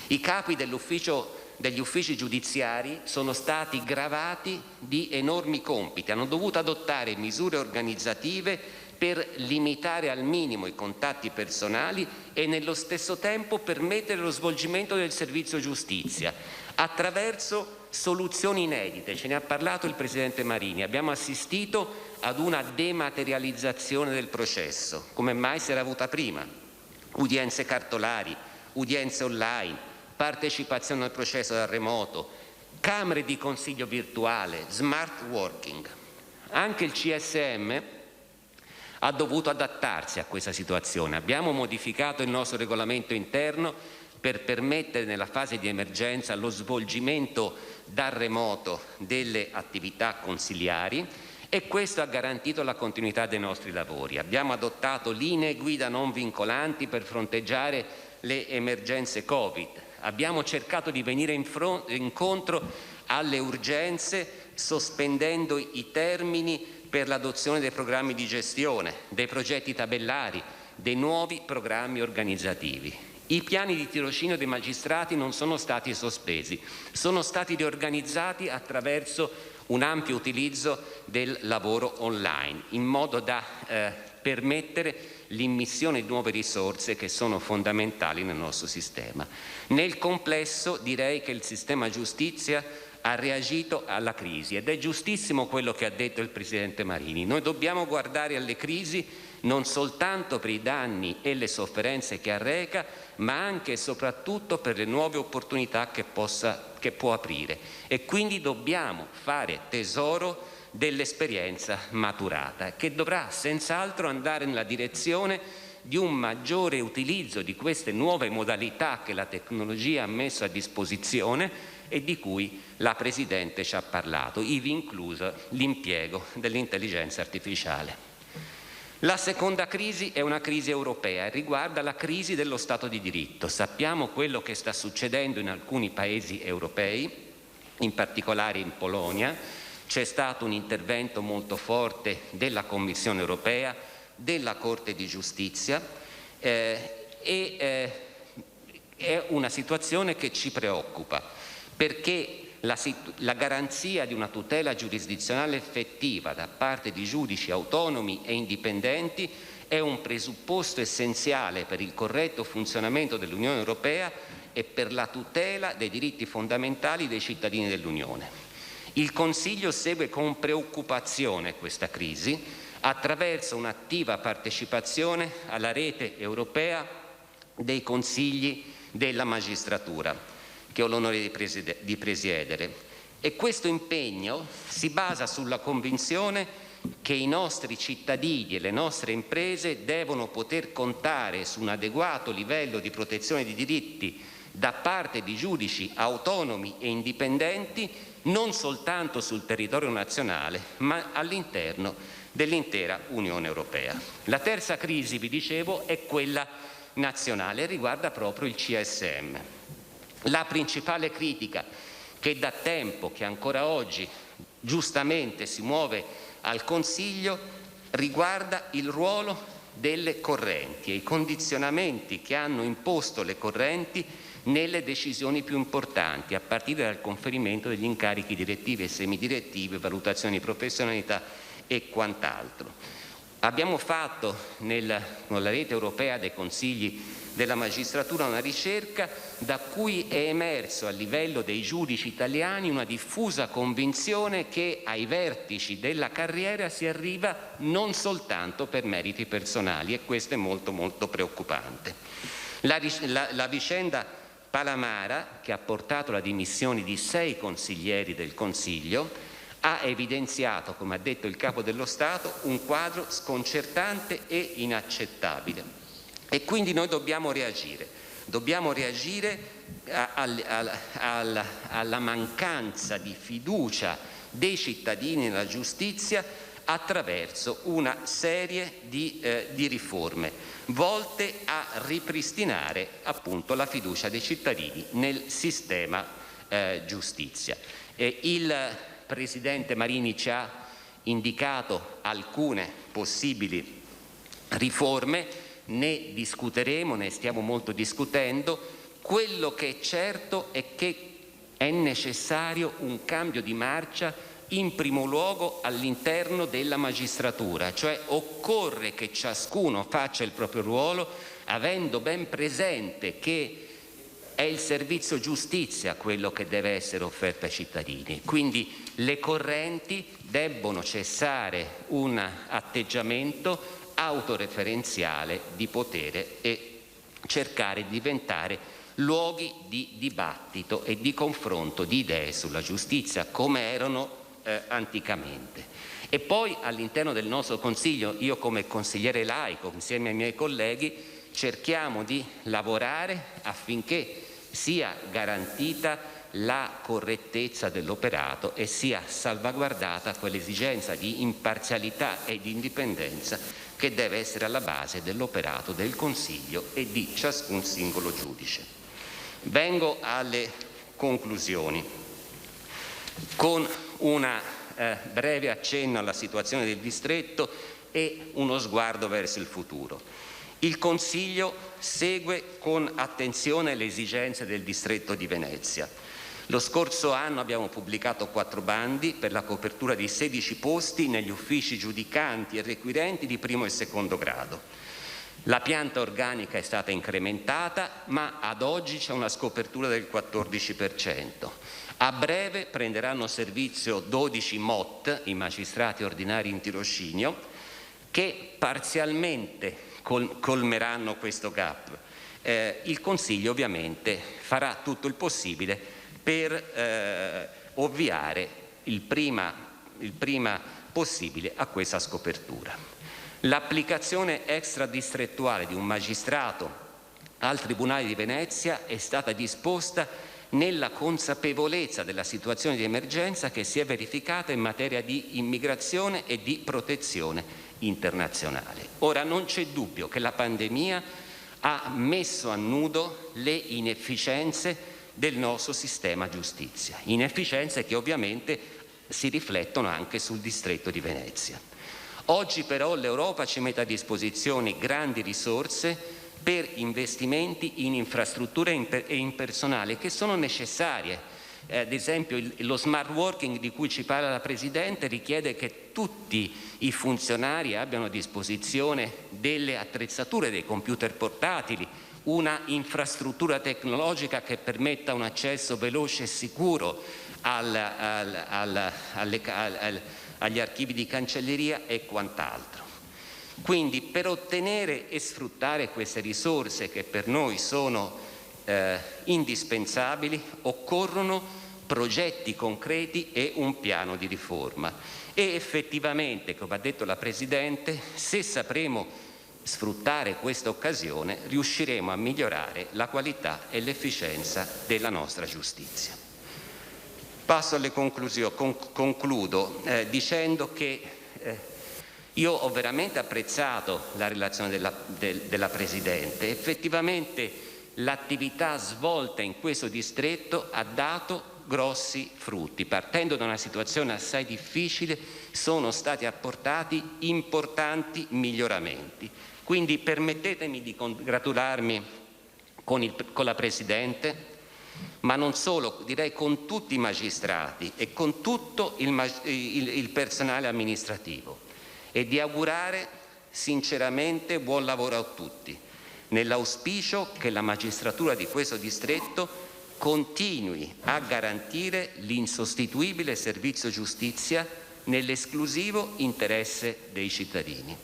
I capi degli uffici giudiziari sono stati gravati di enormi compiti, hanno dovuto adottare misure organizzative per limitare al minimo i contatti personali e nello stesso tempo permettere lo svolgimento del servizio giustizia attraverso soluzioni inedite. Ce ne ha parlato il Presidente Marini. Abbiamo assistito ad una dematerializzazione del processo, come mai si era avuta prima. Udienze cartolari, udienze online, partecipazione al processo da remoto, camere di consiglio virtuale, smart working. Anche il CSM ha dovuto adattarsi a questa situazione. Abbiamo modificato il nostro regolamento interno per permettere nella fase di emergenza lo svolgimento da remoto delle attività consiliari e questo ha garantito la continuità dei nostri lavori. Abbiamo adottato linee guida non vincolanti per fronteggiare le emergenze Covid, Abbiamo cercato di venire incontro alle urgenze sospendendo i termini per l'adozione dei programmi di gestione, dei progetti tabellari, dei nuovi programmi organizzativi. I piani di tirocinio dei magistrati non sono stati sospesi, sono stati riorganizzati attraverso un ampio utilizzo del lavoro online, in modo da permettere l'immissione di nuove risorse che sono fondamentali nel nostro sistema. Nel complesso direi che il sistema giustizia ha reagito alla crisi ed è giustissimo quello che ha detto il Presidente Marini. Noi dobbiamo guardare alle crisi non soltanto per i danni e le sofferenze che arreca, ma anche e soprattutto per le nuove opportunità che può aprire. E quindi dobbiamo fare tesoro dell'esperienza maturata, che dovrà senz'altro andare nella direzione di un maggiore utilizzo di queste nuove modalità che la tecnologia ha messo a disposizione e di cui la Presidente ci ha parlato, ivi incluso l'impiego dell'intelligenza artificiale. La seconda crisi è una crisi europea e riguarda la crisi dello Stato di diritto. Sappiamo quello che sta succedendo in alcuni paesi europei, in particolare in Polonia. C'è stato un intervento molto forte della Commissione europea, della Corte di Giustizia è una situazione che ci preoccupa perché la garanzia di una tutela giurisdizionale effettiva da parte di giudici autonomi e indipendenti è un presupposto essenziale per il corretto funzionamento dell'Unione Europea e per la tutela dei diritti fondamentali dei cittadini dell'Unione. Il Consiglio segue con preoccupazione questa crisi attraverso un'attiva partecipazione alla rete europea dei consigli della magistratura, che ho l'onore di presiedere. E questo impegno si basa sulla convinzione che i nostri cittadini e le nostre imprese devono poter contare su un adeguato livello di protezione di diritti da parte di giudici autonomi e indipendenti non soltanto sul territorio nazionale, ma all'interno dell'intera Unione Europea. La terza crisi, vi dicevo, è quella nazionale e riguarda proprio il CSM. La principale critica che da tempo, che ancora oggi giustamente si muove al Consiglio, riguarda il ruolo delle correnti e i condizionamenti che hanno imposto le correnti nelle decisioni più importanti, a partire dal conferimento degli incarichi direttivi e semidirettivi, valutazioni di professionalità e quant'altro. Abbiamo fatto con la rete europea dei consigli della magistratura una ricerca da cui è emerso a livello dei giudici italiani una diffusa convinzione che ai vertici della carriera si arriva non soltanto per meriti personali e questo è molto molto preoccupante. La vicenda Palamara, che ha portato alla dimissione di 6 consiglieri del Consiglio, ha evidenziato, come ha detto il Capo dello Stato, un quadro sconcertante e inaccettabile. E quindi noi dobbiamo reagire alla mancanza di fiducia dei cittadini nella giustizia attraverso una serie di riforme volte a ripristinare appunto la fiducia dei cittadini nel sistema giustizia. Il Presidente Marini ci ha indicato alcune possibili riforme, ne discuteremo, ne stiamo molto discutendo. Quello che è certo è che è necessario un cambio di marcia in primo luogo all'interno della magistratura, cioè occorre che ciascuno faccia il proprio ruolo avendo ben presente che è il servizio giustizia quello che deve essere offerto ai cittadini. Quindi le correnti debbono cessare un atteggiamento autoreferenziale di potere e cercare di diventare luoghi di dibattito e di confronto di idee sulla giustizia come erano anticamente. E poi all'interno del nostro Consiglio, io come consigliere laico insieme ai miei colleghi cerchiamo di lavorare affinché sia garantita la correttezza dell'operato e sia salvaguardata quell'esigenza di imparzialità e di indipendenza che deve essere alla base dell'operato del Consiglio e di ciascun singolo giudice. Vengo alle conclusioni con un breve accenno alla situazione del distretto e uno sguardo verso il futuro. Il Consiglio segue con attenzione le esigenze del distretto di Venezia. Lo scorso anno abbiamo pubblicato 4 bandi per la copertura di 16 posti negli uffici giudicanti e requirenti di primo e secondo grado. La pianta organica è stata incrementata, ma ad oggi c'è una scopertura del 14%. A breve prenderanno servizio 12 MOT, i magistrati ordinari in tirocinio, che parzialmente colmeranno questo gap. Il Consiglio ovviamente farà tutto il possibile per ovviare il prima possibile a questa scopertura. L'applicazione extradistrettuale di un magistrato al Tribunale di Venezia è stata disposta nella consapevolezza della situazione di emergenza che si è verificata in materia di immigrazione e di protezione internazionale. Ora, non c'è dubbio che la pandemia ha messo a nudo le inefficienze del nostro sistema giustizia, inefficienze che ovviamente si riflettono anche sul distretto di Venezia. Oggi però l'Europa ci mette a disposizione grandi risorse per investimenti in infrastrutture e in personale che sono necessarie. Ad esempio lo smart working di cui ci parla la Presidente richiede che tutti i funzionari abbiano a disposizione delle attrezzature, dei computer portatili, una infrastruttura tecnologica che permetta un accesso veloce e sicuro agli archivi di cancelleria e quant'altro. Quindi per ottenere e sfruttare queste risorse che per noi sono indispensabili occorrono progetti concreti e un piano di riforma e effettivamente, come ha detto la Presidente, se sapremo sfruttare questa occasione riusciremo a migliorare la qualità e l'efficienza della nostra giustizia. Passo alle conclusioni. Concludo dicendo che io ho veramente apprezzato la relazione della Presidente. Effettivamente l'attività svolta in questo distretto ha dato grossi frutti. Partendo da una situazione assai difficile sono stati apportati importanti miglioramenti. Quindi permettetemi di congratularmi con la Presidente, ma non solo, direi con tutti i magistrati e con tutto il personale amministrativo e di augurare sinceramente buon lavoro a tutti, nell'auspicio che la magistratura di questo distretto continui a garantire l'insostituibile servizio giustizia nell'esclusivo interesse dei cittadini.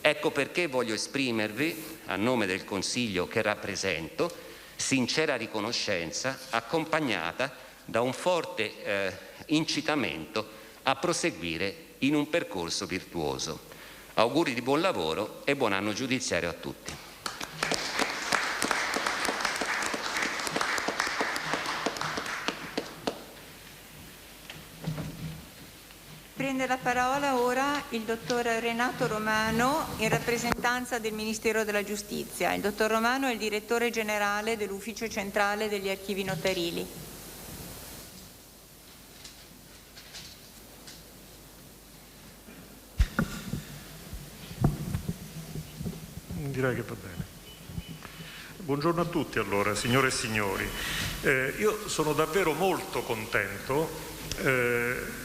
Ecco perché voglio esprimervi, a nome del Consiglio che rappresento, sincera riconoscenza accompagnata da un forte incitamento a proseguire in un percorso virtuoso. Auguri di buon lavoro e buon anno giudiziario a tutti. Prende la parola ora il dottor Renato Romano in rappresentanza del Ministero della Giustizia. Il dottor Romano è il direttore generale dell'Ufficio Centrale degli Archivi Notarili. Direi che va bene. Buongiorno a tutti allora, signore e signori. Io sono davvero molto contento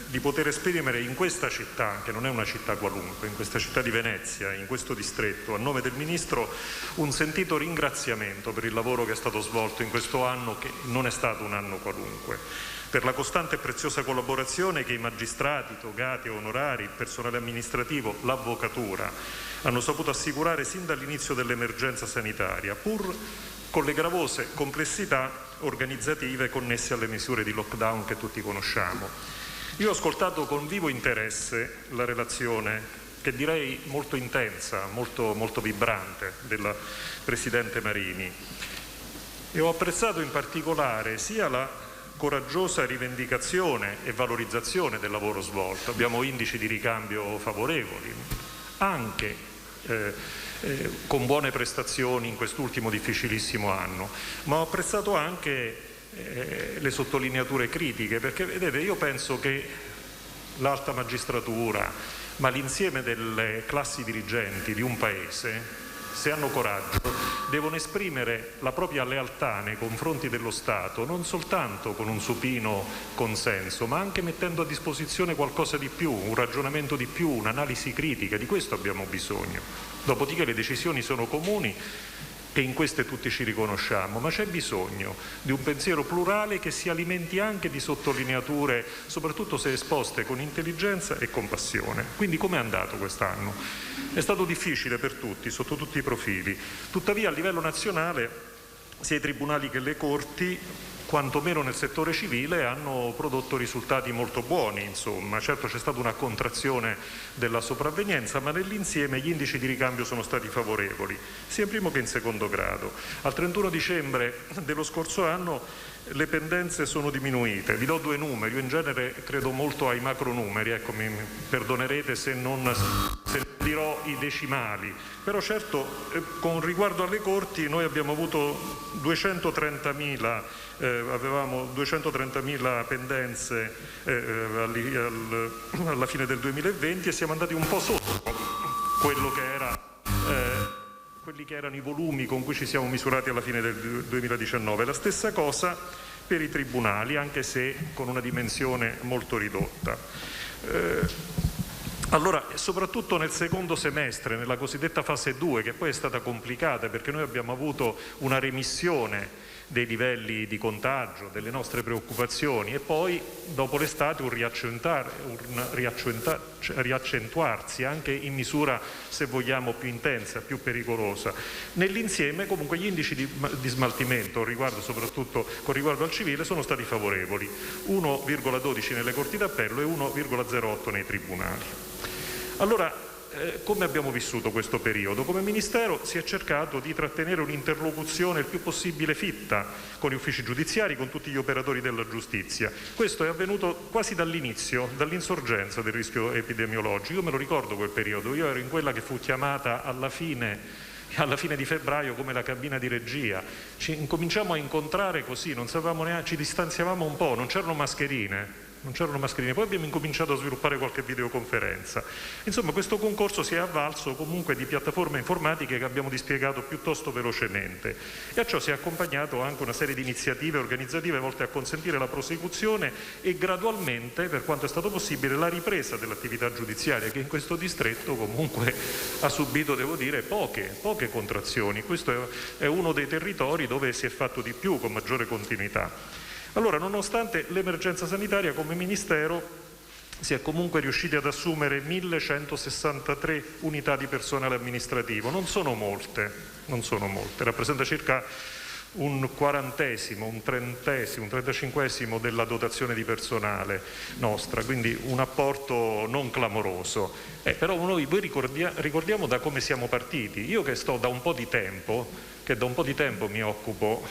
di poter esprimere in questa città, che non è una città qualunque, in questa città di Venezia, in questo distretto, a nome del Ministro, un sentito ringraziamento per il lavoro che è stato svolto in questo anno, che non è stato un anno qualunque, per la costante e preziosa collaborazione che i magistrati, togati, onorari, il personale amministrativo, l'avvocatura hanno saputo assicurare sin dall'inizio dell'emergenza sanitaria, pur con le gravose complessità organizzative connesse alle misure di lockdown che tutti conosciamo. Io ho ascoltato con vivo interesse la relazione, che direi molto intensa, molto vibrante, della Presidente Marini, e ho apprezzato in particolare sia la coraggiosa rivendicazione e valorizzazione del lavoro svolto, abbiamo indici di ricambio favorevoli, anche con buone prestazioni in quest'ultimo difficilissimo anno, ma ho apprezzato anche le sottolineature critiche, perché vedete, io penso che l'alta magistratura, ma l'insieme delle classi dirigenti di un Paese, se hanno coraggio, devono esprimere la propria lealtà nei confronti dello Stato, non soltanto con un supino consenso, ma anche mettendo a disposizione qualcosa di più, un ragionamento di più, un'analisi critica. Di questo abbiamo bisogno. Dopodiché le decisioni sono comuni e in queste tutti ci riconosciamo, ma c'è bisogno di un pensiero plurale che si alimenti anche di sottolineature, soprattutto se esposte con intelligenza e con passione. Quindi com'è andato quest'anno? È stato difficile per tutti, sotto tutti i profili. Tuttavia a livello nazionale sia i tribunali che le corti, quantomeno nel settore civile, hanno prodotto risultati molto buoni, insomma. Certo c'è stata una contrazione della sopravvenienza, ma nell'insieme gli indici di ricambio sono stati favorevoli, sia in primo che in secondo grado. Al 31 dicembre dello scorso anno le pendenze sono diminuite. Vi do due numeri, io in genere credo molto ai macronumeri, ecco, mi perdonerete se non dirò i decimali, però certo con riguardo alle corti noi abbiamo avuto 230.000 avevamo 230.000 pendenze alla fine del 2020 e siamo andati un po' sotto quelli che erano i volumi con cui ci siamo misurati alla fine del 2019. La stessa cosa per i tribunali, anche se con una dimensione molto ridotta. Allora, soprattutto nel secondo semestre, nella cosiddetta fase 2, che poi è stata complicata perché noi abbiamo avuto una remissione dei livelli di contagio, delle nostre preoccupazioni, e poi dopo l'estate un riaccentuarsi anche in misura, se vogliamo, più intensa, più pericolosa. Nell'insieme comunque gli indici di smaltimento, soprattutto con riguardo al civile, sono stati favorevoli, 1,12 nelle corti d'appello e 1,08 nei tribunali. Allora, come abbiamo vissuto questo periodo? Come Ministero si è cercato di trattenere un'interlocuzione il più possibile fitta con gli uffici giudiziari, con tutti gli operatori della giustizia. Questo è avvenuto quasi dall'inizio, dall'insorgenza del rischio epidemiologico. Io me lo ricordo quel periodo, io ero in quella che fu chiamata alla fine di febbraio come la cabina di regia. Ci incominciamo a incontrare così, non sapevamo neanche, ci distanziavamo un po', non c'erano mascherine, poi abbiamo incominciato a sviluppare qualche videoconferenza. Insomma, questo concorso si è avvalso comunque di piattaforme informatiche che abbiamo dispiegato piuttosto velocemente, e a ciò si è accompagnato anche una serie di iniziative organizzative volte a consentire la prosecuzione e gradualmente, per quanto è stato possibile, la ripresa dell'attività giudiziaria, che in questo distretto comunque ha subito, devo dire, poche contrazioni. Questo è uno dei territori dove si è fatto di più, con maggiore continuità. Allora, nonostante l'emergenza sanitaria, come Ministero si è comunque riusciti ad assumere 1163 unità di personale amministrativo. Non sono molte, rappresenta circa un quarantesimo, un trentesimo, un 35esimo della dotazione di personale nostra, quindi un apporto non clamoroso. Però voi ricordiamo da come siamo partiti. Io che da un po' di tempo mi occupo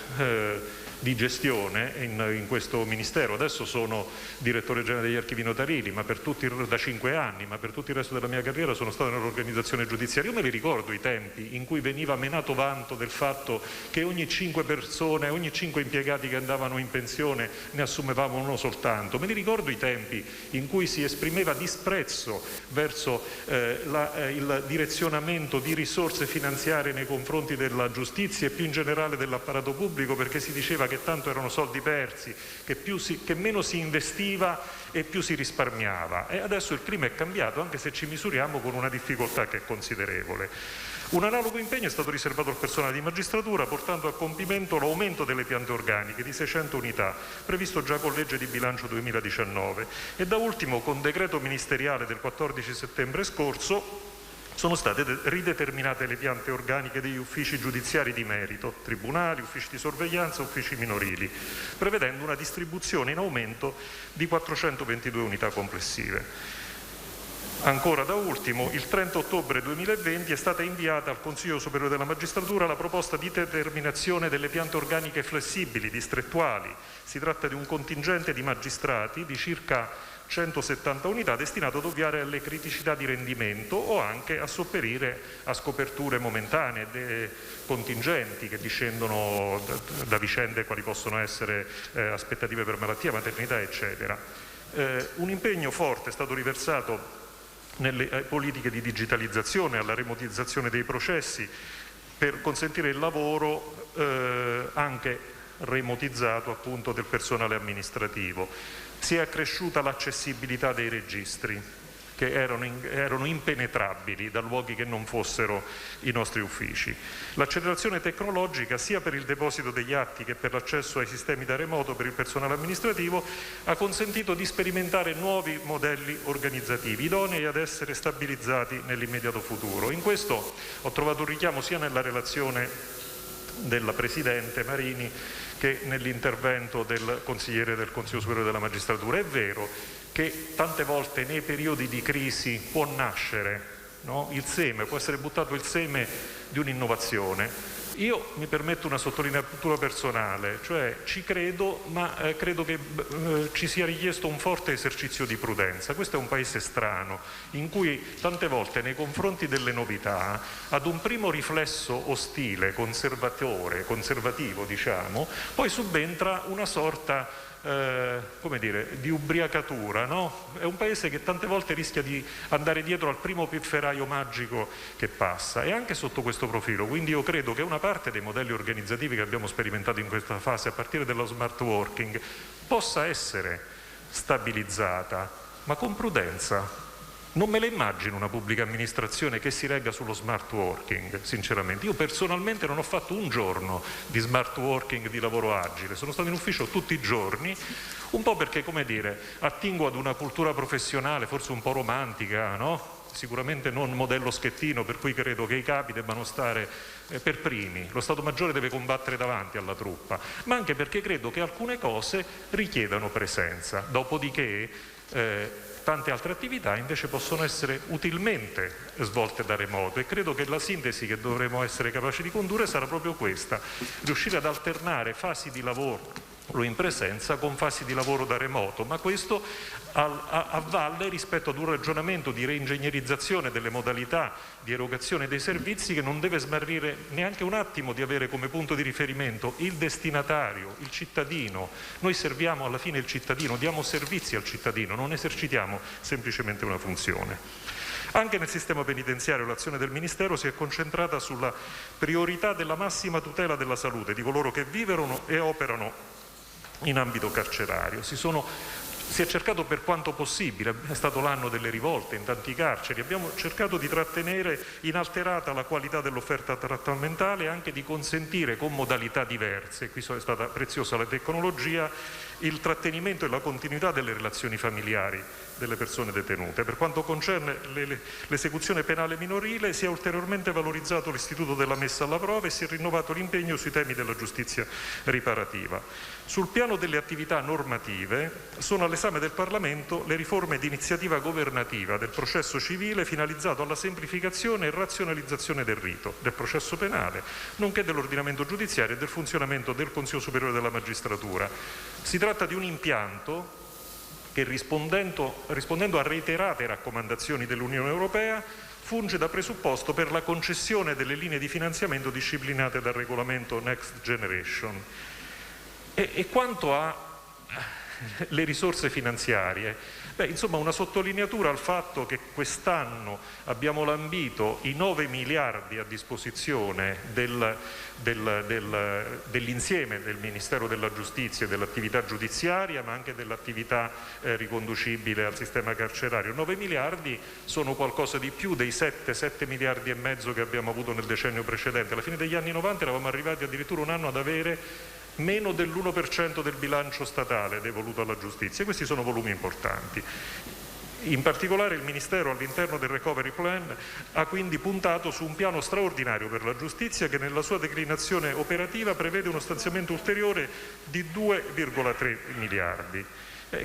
di gestione in questo Ministero. Adesso sono direttore generale degli archivi notarili, da 5 anni, ma per tutto il resto della mia carriera sono stato nell'organizzazione giudiziaria. Io me li ricordo i tempi in cui veniva menato vanto del fatto che ogni 5 persone, ogni 5 impiegati che andavano in pensione ne assumevamo uno soltanto. Me li ricordo i tempi in cui si esprimeva disprezzo verso il direzionamento di risorse finanziarie nei confronti della giustizia e più in generale dell'apparato pubblico, perché si diceva che tanto erano soldi persi, che meno si investiva e più si risparmiava. E adesso il clima è cambiato, anche se ci misuriamo con una difficoltà che è considerevole. Un analogo impegno è stato riservato al personale di magistratura, portando a compimento l'aumento delle piante organiche di 600 unità, previsto già con legge di bilancio 2019. E da ultimo, con decreto ministeriale del 14 settembre scorso, sono state rideterminate le piante organiche degli uffici giudiziari di merito, tribunali, uffici di sorveglianza, uffici minorili, prevedendo una distribuzione in aumento di 422 unità complessive. Ancora da ultimo, il 30 ottobre 2020 è stata inviata al Consiglio Superiore della Magistratura la proposta di determinazione delle piante organiche flessibili distrettuali. Si tratta di un contingente di magistrati di circa 170 unità destinate ad ovviare alle criticità di rendimento o anche a sopperire a scoperture momentanee, contingenti che discendono da vicende quali possono essere aspettative per malattia, maternità, eccetera. Un impegno forte è stato riversato nelle politiche di digitalizzazione, alla remotizzazione dei processi, per consentire il lavoro anche remotizzato appunto del personale amministrativo. Si è accresciuta l'accessibilità dei registri, che erano impenetrabili da luoghi che non fossero i nostri uffici. L'accelerazione tecnologica, sia per il deposito degli atti che per l'accesso ai sistemi da remoto per il personale amministrativo, ha consentito di sperimentare nuovi modelli organizzativi, idonei ad essere stabilizzati nell'immediato futuro. In questo ho trovato un richiamo sia nella relazione della Presidente Marini che nell'intervento del consigliere del Consiglio Superiore della Magistratura. È vero che tante volte nei periodi di crisi può nascere, no? Il seme, può essere buttato il seme di un'innovazione. Io mi permetto una sottolineatura personale, cioè ci credo, ma credo che ci sia richiesto un forte esercizio di prudenza. Questo è un paese strano, in cui tante volte nei confronti delle novità, ad un primo riflesso ostile, conservativo diciamo, poi subentra una sorta come dire, di ubriacatura, no? È un paese che tante volte rischia di andare dietro al primo pifferaio magico che passa, e anche sotto questo profilo. Quindi io credo che una parte dei modelli organizzativi che abbiamo sperimentato in questa fase, a partire dallo smart working, possa essere stabilizzata, ma con prudenza. Non me la immagino una pubblica amministrazione che si regga sullo smart working, sinceramente. Io personalmente non ho fatto un giorno di smart working, di lavoro agile, sono stato in ufficio tutti i giorni, un po' perché, come dire, attingo ad una cultura professionale forse un po' romantica, no? Sicuramente non modello Schettino, per cui credo che i capi debbano stare per primi, lo Stato Maggiore deve combattere davanti alla truppa, ma anche perché credo che alcune cose richiedano presenza, dopodiché tante altre attività invece possono essere utilmente svolte da remoto, e credo che la sintesi che dovremo essere capaci di condurre sarà proprio questa: riuscire ad alternare fasi di lavoro in presenza con fasi di lavoro da remoto, ma questo a valle rispetto ad un ragionamento di reingegnerizzazione delle modalità di erogazione dei servizi, che non deve smarrire neanche un attimo di avere come punto di riferimento il destinatario, il cittadino. Noi serviamo alla fine il cittadino, diamo servizi al cittadino, non esercitiamo semplicemente una funzione. Anche nel sistema penitenziario l'azione del Ministero si è concentrata sulla priorità della massima tutela della salute di coloro che vivono e operano in ambito carcerario. Si è cercato per quanto possibile, è stato l'anno delle rivolte in tanti carceri, abbiamo cercato di trattenere inalterata la qualità dell'offerta trattamentale e anche di consentire con modalità diverse, qui è stata preziosa la tecnologia, il trattenimento e la continuità delle relazioni familiari delle persone detenute. Per quanto concerne l'esecuzione penale minorile, si è ulteriormente valorizzato l'istituto della messa alla prova e si è rinnovato l'impegno sui temi della giustizia riparativa. Sul piano delle attività normative sono all'esame del Parlamento le riforme di iniziativa governativa del processo civile finalizzato alla semplificazione e razionalizzazione del rito, del processo penale, nonché dell'ordinamento giudiziario e del funzionamento del Consiglio Superiore della Magistratura. Si tratta di un impianto che, rispondendo a reiterate raccomandazioni dell'Unione Europea, funge da presupposto per la concessione delle linee di finanziamento disciplinate dal regolamento Next Generation. E quanto alle risorse finanziarie, insomma, una sottolineatura al fatto che quest'anno abbiamo lambito i 9 miliardi a disposizione dell'insieme del Ministero della Giustizia e dell'attività giudiziaria, ma anche dell'attività riconducibile al sistema carcerario. 9 miliardi sono qualcosa di più dei 7 miliardi e mezzo che abbiamo avuto nel decennio precedente. Alla fine degli anni 90 eravamo arrivati addirittura un anno ad avere meno dell'1% del bilancio statale devoluto alla giustizia. Questi sono volumi importanti. In particolare il Ministero, all'interno del Recovery Plan, ha quindi puntato su un piano straordinario per la giustizia che nella sua declinazione operativa prevede uno stanziamento ulteriore di 2,3 miliardi.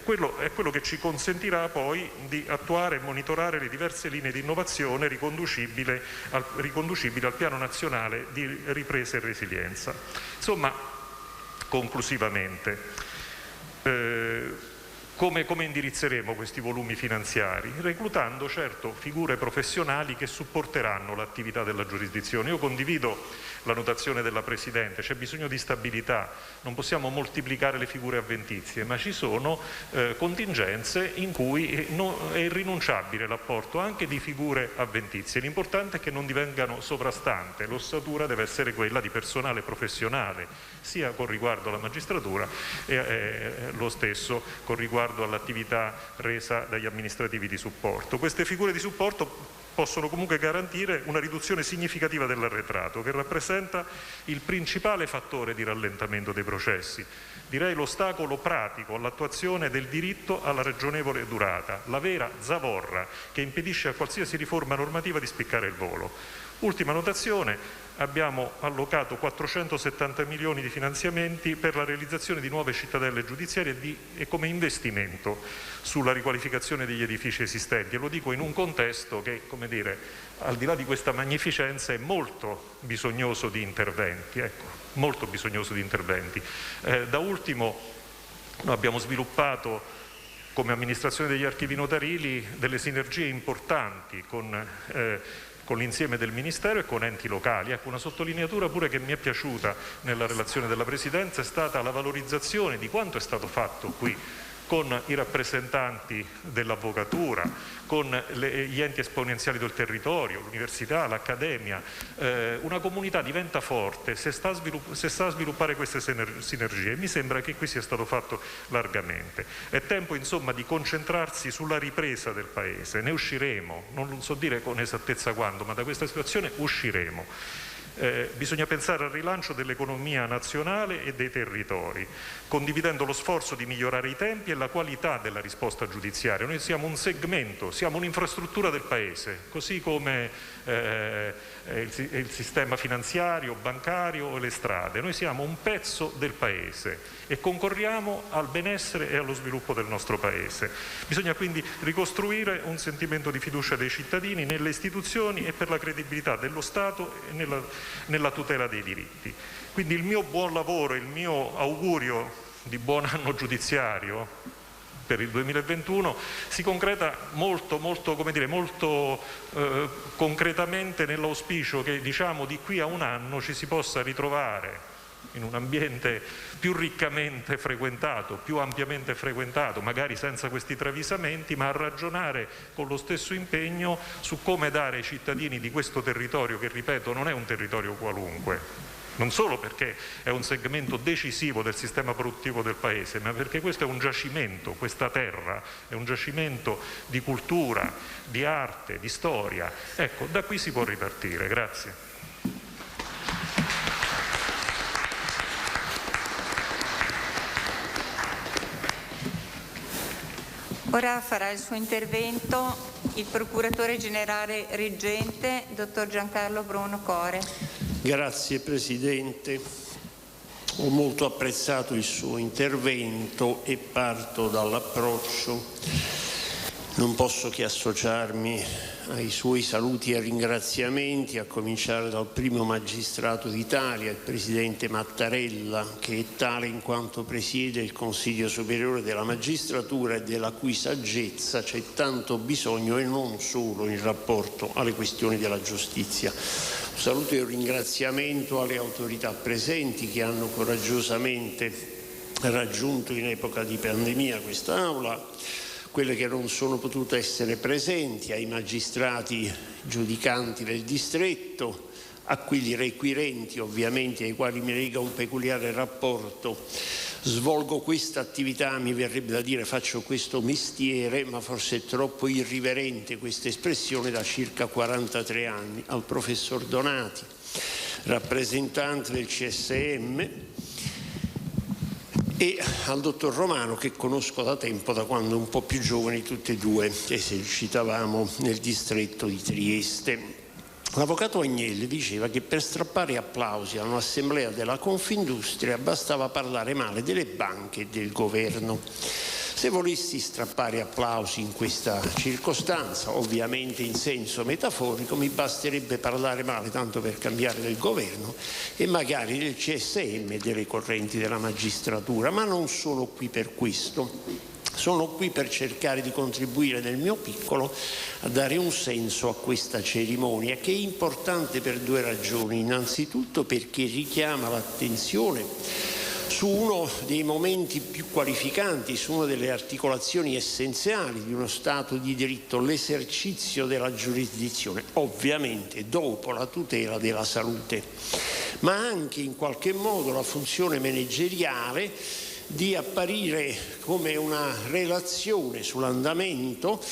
Quello è quello che ci consentirà poi di attuare e monitorare le diverse linee di innovazione riconducibili al Piano Nazionale di Ripresa e Resilienza. Insomma, conclusivamente, Come indirizzeremo questi volumi finanziari? Reclutando certo figure professionali che supporteranno l'attività della giurisdizione. Io condivido la notazione della Presidente, c'è bisogno di stabilità, non possiamo moltiplicare le figure avventizie, ma ci sono contingenze in cui è irrinunciabile l'apporto anche di figure avventizie. L'importante è che non divengano sovrastante, l'ossatura deve essere quella di personale professionale, sia con riguardo alla magistratura e lo stesso con riguardo all'attività resa dagli amministrativi di supporto. Queste figure di supporto possono comunque garantire una riduzione significativa dell'arretrato, che rappresenta il principale fattore di rallentamento dei processi. Direi l'ostacolo pratico all'attuazione del diritto alla ragionevole durata, la vera zavorra che impedisce a qualsiasi riforma normativa di spiccare il volo. Ultima notazione. Abbiamo allocato 470 milioni di finanziamenti per la realizzazione di nuove cittadelle giudiziarie e come investimento sulla riqualificazione degli edifici esistenti, e lo dico in un contesto che, come dire, al di là di questa magnificenza è molto bisognoso di interventi, molto bisognoso di interventi. Da ultimo abbiamo sviluppato come amministrazione degli archivi notarili delle sinergie importanti con l'insieme del Ministero e con enti locali. Una sottolineatura pure che mi è piaciuta nella relazione della Presidenza è stata la valorizzazione di quanto è stato fatto qui con i rappresentanti dell'avvocatura, con gli enti esponenziali del territorio, l'università, l'accademia. Una comunità diventa forte se sta a sviluppare queste sinergie. Mi sembra che qui sia stato fatto largamente. È tempo insomma di concentrarsi sulla ripresa del Paese. Ne usciremo, non so dire con esattezza quando, ma da questa situazione usciremo. Bisogna pensare al rilancio dell'economia nazionale e dei territori, condividendo lo sforzo di migliorare i tempi e la qualità della risposta giudiziaria. Noi siamo un segmento, siamo un'infrastruttura del Paese, così come il sistema finanziario, bancario e le strade. Noi siamo un pezzo del Paese e concorriamo al benessere e allo sviluppo del nostro Paese. Bisogna quindi ricostruire un sentimento di fiducia dei cittadini nelle istituzioni e per la credibilità dello Stato e nella tutela dei diritti. Quindi il mio buon lavoro, il mio augurio di buon anno giudiziario per il 2021 si concreta molto concretamente nell'auspicio che, diciamo, di qui a un anno ci si possa ritrovare in un ambiente più riccamente frequentato, più ampiamente frequentato, magari senza questi travisamenti, ma a ragionare con lo stesso impegno su come dare ai cittadini di questo territorio, che ripeto non è un territorio qualunque, non solo perché è un segmento decisivo del sistema produttivo del Paese, ma perché questo è un giacimento, questa terra è un giacimento di cultura, di arte, di storia. Ecco, da qui si può ripartire. Grazie. Ora farà il suo intervento il Procuratore Generale Reggente, Dottor Giancarlo Bruno Core. Grazie Presidente. Ho molto apprezzato il suo intervento e parto dall'approccio. Non posso che associarmi ai suoi saluti e ringraziamenti, a cominciare dal primo magistrato d'Italia, il Presidente Mattarella, che è tale in quanto presiede il Consiglio Superiore della Magistratura e della cui saggezza c'è tanto bisogno, e non solo in rapporto alle questioni della giustizia. Un saluto e un ringraziamento alle autorità presenti che hanno coraggiosamente raggiunto in epoca di pandemia quest'Aula, quelle che non sono potute essere presenti, ai magistrati giudicanti del distretto, a quelli requirenti ovviamente, ai quali mi lega un peculiare rapporto. Svolgo questa attività, mi verrebbe da dire faccio questo mestiere, ma forse è troppo irriverente questa espressione, da circa 43 anni, al professor Donati, rappresentante del CSM, e al dottor Romano, che conosco da tempo, da quando un po' più giovani tutti e due esercitavamo nel distretto di Trieste. L'avvocato Agnelli diceva che per strappare applausi a un'assemblea della Confindustria bastava parlare male delle banche e del governo. Se volessi strappare applausi in questa circostanza, ovviamente in senso metaforico, mi basterebbe parlare male, tanto per cambiare, del governo e magari del CSM e delle correnti della magistratura, ma non sono qui per questo. Sono qui per cercare di contribuire nel mio piccolo a dare un senso a questa cerimonia, che è importante per due ragioni. Innanzitutto perché richiama l'attenzione su uno dei momenti più qualificanti, su una delle articolazioni essenziali di uno Stato di diritto, l'esercizio della giurisdizione, ovviamente dopo la tutela della salute, ma anche in qualche modo la funzione manageriale di apparire come una relazione sull'andamento,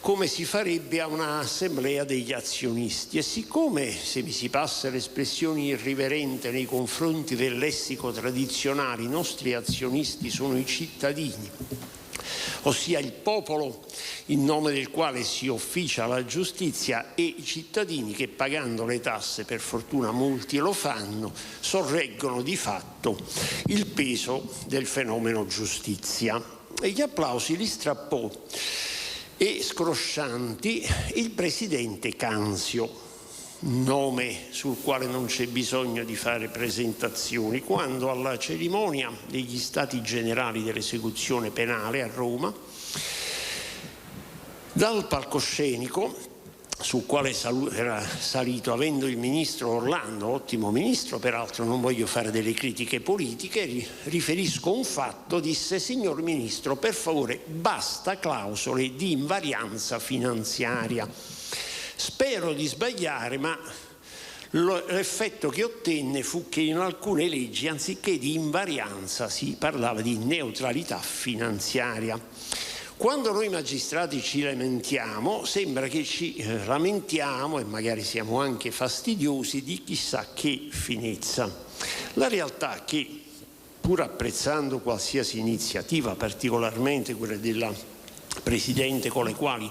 come si farebbe a un'assemblea degli azionisti. E siccome, se mi si passa l'espressione irriverente nei confronti del lessico tradizionale, i nostri azionisti sono i cittadini, ossia il popolo in nome del quale si officia la giustizia, e i cittadini che, pagando le tasse, per fortuna molti lo fanno, sorreggono di fatto il peso del fenomeno giustizia. E gli applausi li strappò, e scroscianti, il presidente Canzio, nome sul quale non c'è bisogno di fare presentazioni, quando alla cerimonia degli Stati Generali dell'esecuzione penale a Roma, dal palcoscenico sul quale era salito avendo il ministro Orlando, ottimo ministro, peraltro non voglio fare delle critiche politiche, riferisco un fatto, disse: signor ministro, per favore basta clausole di invarianza finanziaria. Spero di sbagliare, ma l'effetto che ottenne fu che in alcune leggi, anziché di invarianza, si parlava di neutralità finanziaria. Quando noi magistrati ci lamentiamo, sembra che ci lamentiamo, e magari siamo anche fastidiosi, di chissà che finezza. La realtà è che, pur apprezzando qualsiasi iniziativa, particolarmente quella della Presidente con le quali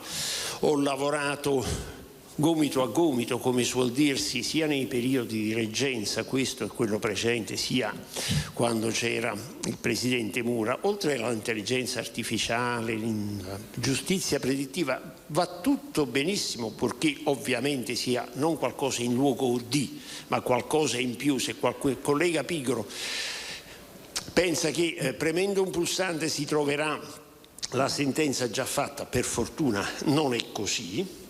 ho lavorato gomito a gomito, come suol dirsi, sia nei periodi di reggenza, questo e quello precedente, sia quando c'era il Presidente Mura, oltre all'intelligenza artificiale, la giustizia predittiva, va tutto benissimo, purché ovviamente sia non qualcosa in luogo di, ma qualcosa in più. Se qualche collega pigro pensa che premendo un pulsante si troverà la sentenza già fatta, per fortuna non è così.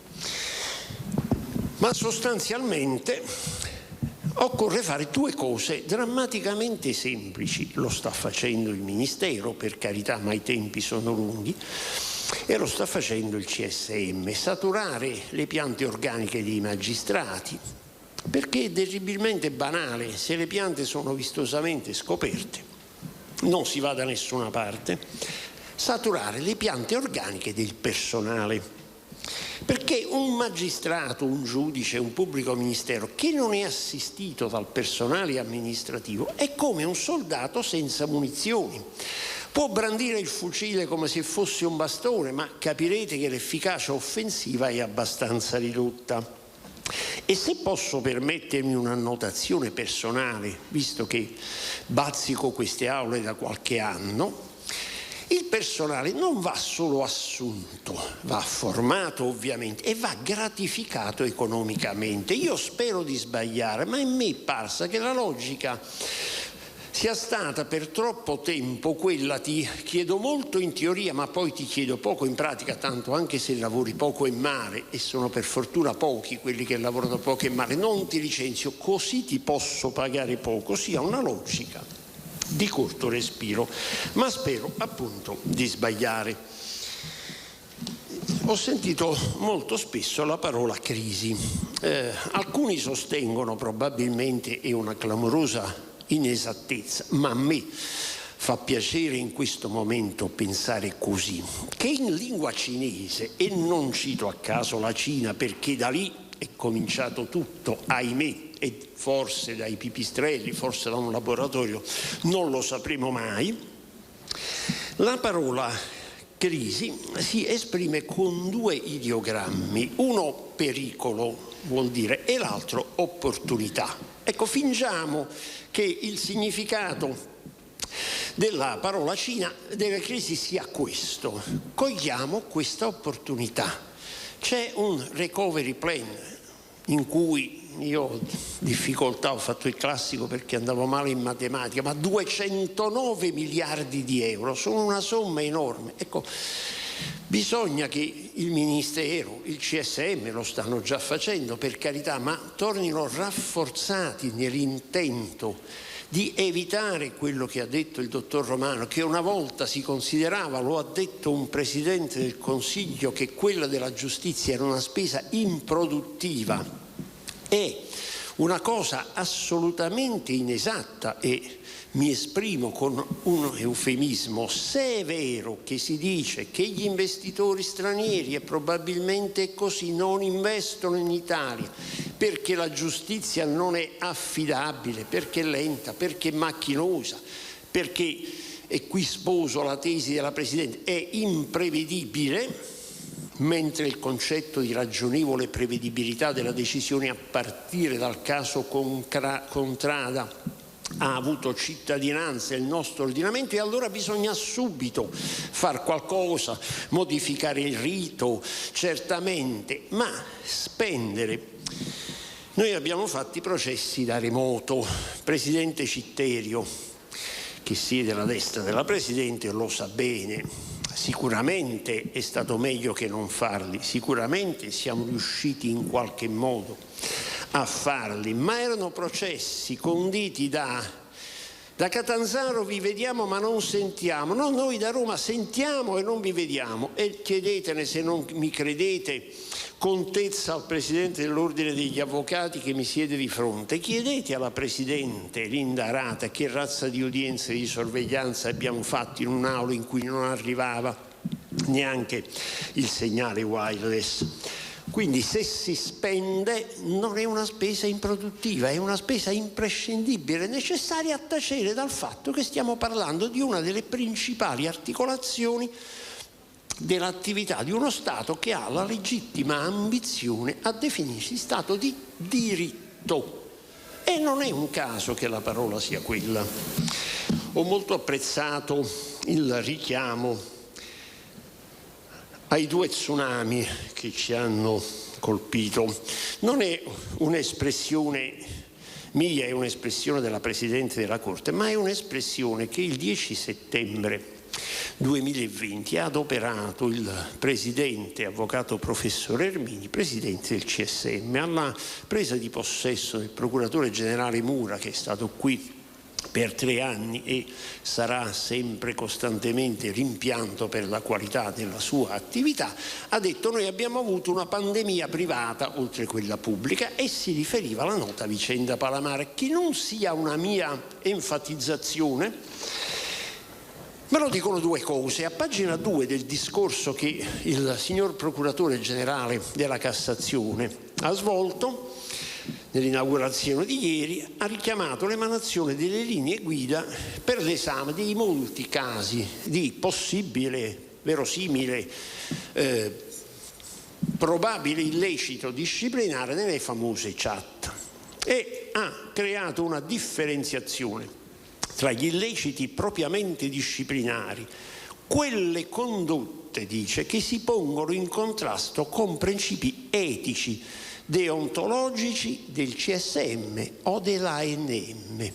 Ma sostanzialmente occorre fare due cose drammaticamente semplici. Lo sta facendo il Ministero, per carità, ma i tempi sono lunghi, e lo sta facendo il CSM: saturare le piante organiche dei magistrati, perché è terribilmente banale: se le piante sono vistosamente scoperte non si va da nessuna parte. Saturare le piante organiche del personale, perché un magistrato, un giudice, un pubblico ministero che non è assistito dal personale amministrativo è come un soldato senza munizioni. Può brandire il fucile come se fosse un bastone, ma capirete che l'efficacia offensiva è abbastanza ridotta. E se posso permettermi un'annotazione personale, visto che bazzico queste aule da qualche anno, il personale non va solo assunto, va formato ovviamente e va gratificato economicamente. Io spero di sbagliare, ma a me è parsa che la logica sia stata per troppo tempo quella: ti chiedo molto in teoria ma poi ti chiedo poco in pratica, tanto anche se lavori poco e male, e sono per fortuna pochi quelli che lavorano poco e male, non ti licenzio, così ti posso pagare poco, sia una logica di corto respiro, ma spero appunto di sbagliare. Ho sentito molto spesso la parola crisi. Alcuni sostengono, probabilmente è una clamorosa inesattezza, ma a me fa piacere in questo momento pensare così, che in lingua cinese, e non cito a caso la Cina perché da lì è cominciato tutto, ahimè, e forse dai pipistrelli, forse da un laboratorio, non lo sapremo mai, la parola crisi si esprime con due ideogrammi: uno pericolo vuol dire e l'altro opportunità. Ecco, fingiamo che il significato della parola Cina della crisi sia questo: cogliamo questa opportunità. C'è un recovery plan in cui io ho difficoltà, ho fatto il classico perché andavo male in matematica, ma 209 miliardi di euro sono una somma enorme. Ecco, bisogna che il Ministero, il CSM lo stanno già facendo, per carità, ma tornino rafforzati nell'intento di evitare quello che ha detto il dottor Romano, che una volta si considerava, lo ha detto un Presidente del Consiglio, che quella della giustizia era una spesa improduttiva. È una cosa assolutamente inesatta e mi esprimo con un eufemismo. Se è vero che si dice che gli investitori stranieri, e probabilmente è così, non investono in Italia perché la giustizia non è affidabile, perché è lenta, perché è macchinosa, perché, e qui sposo la tesi della Presidente, è imprevedibile, mentre il concetto di ragionevole prevedibilità della decisione a partire dal caso Contrada ha avuto cittadinanza nel nostro ordinamento, e allora bisogna subito far qualcosa, modificare il rito, certamente, ma spendere. Noi abbiamo fatto i processi da remoto. Presidente Citterio, che siede alla destra della Presidente, lo sa bene. Sicuramente è stato meglio che non farli, sicuramente siamo riusciti in qualche modo a farli, ma erano processi conditi da Catanzaro: vi vediamo ma non sentiamo. No, noi da Roma sentiamo e non vi vediamo. E chiedetene, se non mi credete, contezza al Presidente dell'Ordine degli Avvocati che mi siede di fronte, chiedete alla Presidente Linda Arata che razza di udienze di sorveglianza abbiamo fatto in un'aula in cui non arrivava neanche il segnale wireless. Quindi se si spende non è una spesa improduttiva, è una spesa imprescindibile, necessaria a tacere dal fatto che stiamo parlando di una delle principali articolazioni dell'attività di uno Stato che ha la legittima ambizione a definirsi Stato di diritto. E non è un caso che la parola sia quella. Ho molto apprezzato il richiamo ai 2 tsunami che ci hanno colpito. Non è un'espressione mia, è un'espressione della Presidente della Corte, ma è un'espressione che il 10 settembre 2020 ha adoperato il Presidente, Avvocato Professor Ermini, Presidente del CSM, alla presa di possesso del Procuratore Generale Mura, che è stato qui per 3 anni e sarà sempre costantemente rimpianto per la qualità della sua attività. Ha detto: noi abbiamo avuto una pandemia privata oltre quella pubblica, e si riferiva alla nota vicenda Palamara. Che non sia una mia enfatizzazione, me lo dicono 2 cose. A pagina 2 del discorso che il signor Procuratore Generale della Cassazione ha svolto nell'inaugurazione di ieri, ha richiamato l'emanazione delle linee guida per l'esame dei molti casi di possibile, verosimile, probabile illecito disciplinare nelle famose chat, e ha creato una differenziazione tra gli illeciti propriamente disciplinari, quelle condotte, dice, che si pongono in contrasto con principi etici, deontologici del CSM o dell'ANM.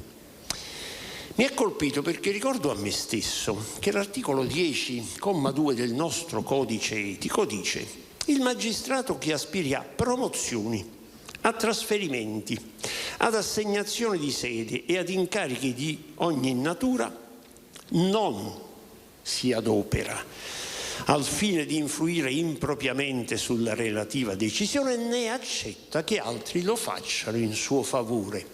Mi ha colpito perché ricordo a me stesso che l'articolo 10,2 del nostro codice etico dice: il magistrato che aspiri a promozioni, a trasferimenti, ad assegnazione di sede e ad incarichi di ogni natura non si adopera al fine di influire impropriamente sulla relativa decisione, né accetta che altri lo facciano in suo favore.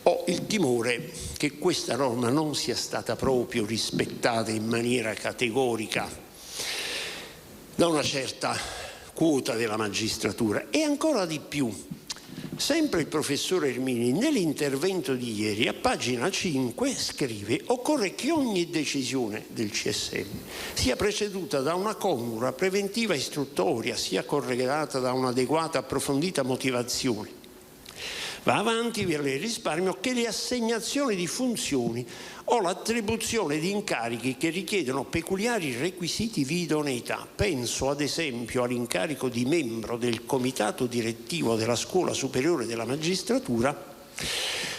Ho il timore che questa norma non sia stata proprio rispettata in maniera categorica da una certa quota della magistratura, e ancora di più. Sempre il professor Ermini nell'intervento di ieri a pagina 5 scrive: occorre che ogni decisione del CSM sia preceduta da una congrua preventiva istruttoria, sia corredata da un'adeguata approfondita motivazione. Va avanti per il risparmio che le assegnazioni di funzioni o l'attribuzione di incarichi che richiedono peculiari requisiti di idoneità. Penso ad esempio all'incarico di membro del comitato direttivo della Scuola Superiore della Magistratura,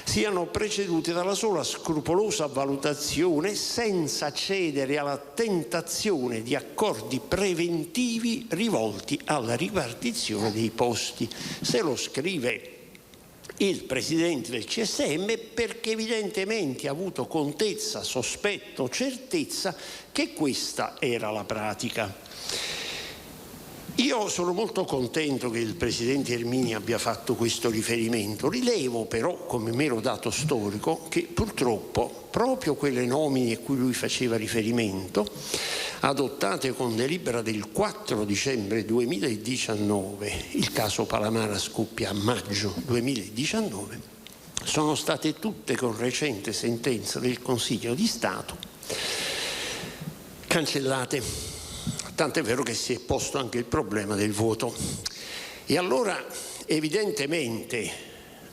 siano precedute dalla sola scrupolosa valutazione senza cedere alla tentazione di accordi preventivi rivolti alla ripartizione dei posti. Se lo scrive il Presidente del CSM perché evidentemente ha avuto contezza, sospetto, certezza che questa era la pratica. Io sono molto contento che il Presidente Ermini abbia fatto questo riferimento. Rilevo però, come mero dato storico, che purtroppo proprio quelle nomine a cui lui faceva riferimento, adottate con delibera del 4 dicembre 2019, il caso Palamara scoppia a maggio 2019, sono state tutte con recente sentenza del Consiglio di Stato cancellate. Tant'è vero che si è posto anche il problema del voto. E allora, evidentemente,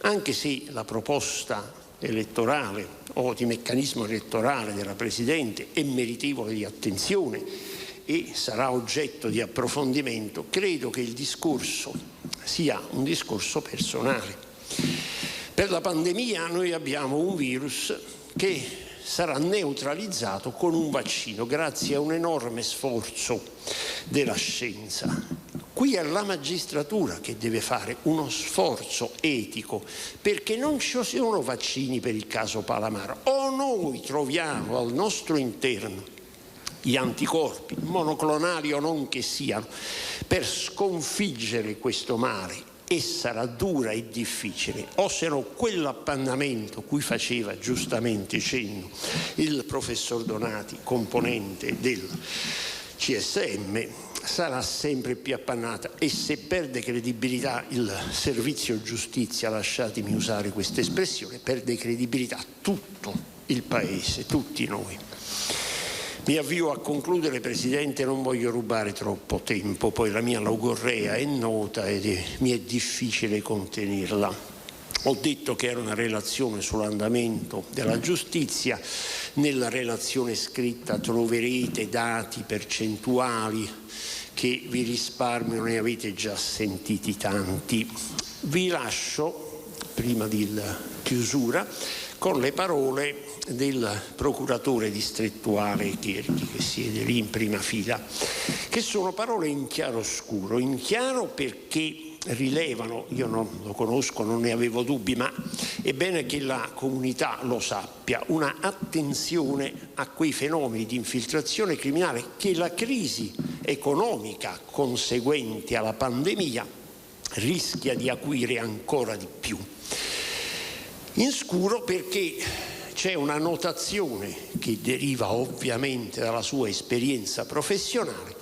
anche se la proposta elettorale o di meccanismo elettorale della Presidente è meritevole di attenzione e sarà oggetto di approfondimento, credo che il discorso sia un discorso personale. Per la pandemia noi abbiamo un virus che sarà neutralizzato con un vaccino grazie a un enorme sforzo della scienza. Qui è la magistratura che deve fare uno sforzo etico, perché non ci sono vaccini per il caso Palamara. O noi troviamo al nostro interno gli anticorpi, monoclonali o non che siano, per sconfiggere questo male, e sarà dura e difficile, o se no quell'appannamento cui faceva giustamente cenno il professor Donati, componente del CSM, sarà sempre più appannata, e se perde credibilità il servizio giustizia, lasciatemi usare questa espressione, perde credibilità tutto il Paese, tutti noi. Mi avvio a concludere, Presidente, non voglio rubare troppo tempo, poi la mia logorrea è nota ed mi è difficile contenerla. Ho detto che era una relazione sull'andamento della giustizia, nella relazione scritta troverete dati percentuali che vi risparmio, ne avete già sentiti tanti. Vi lascio, prima di chiusura, con le parole del procuratore distrettuale Cherchi, che siede lì in prima fila, che sono parole in chiaroscuro, in chiaro perché rilevano, io non lo conosco, non ne avevo dubbi, ma è bene che la comunità lo sappia, una attenzione a quei fenomeni di infiltrazione criminale che la crisi economica conseguente alla pandemia rischia di acuire ancora di più. In scuro perché c'è una notazione che deriva ovviamente dalla sua esperienza professionale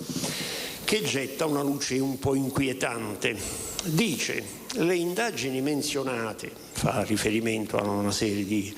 che getta una luce un po' inquietante. Dice: le indagini menzionate, fa riferimento a una serie di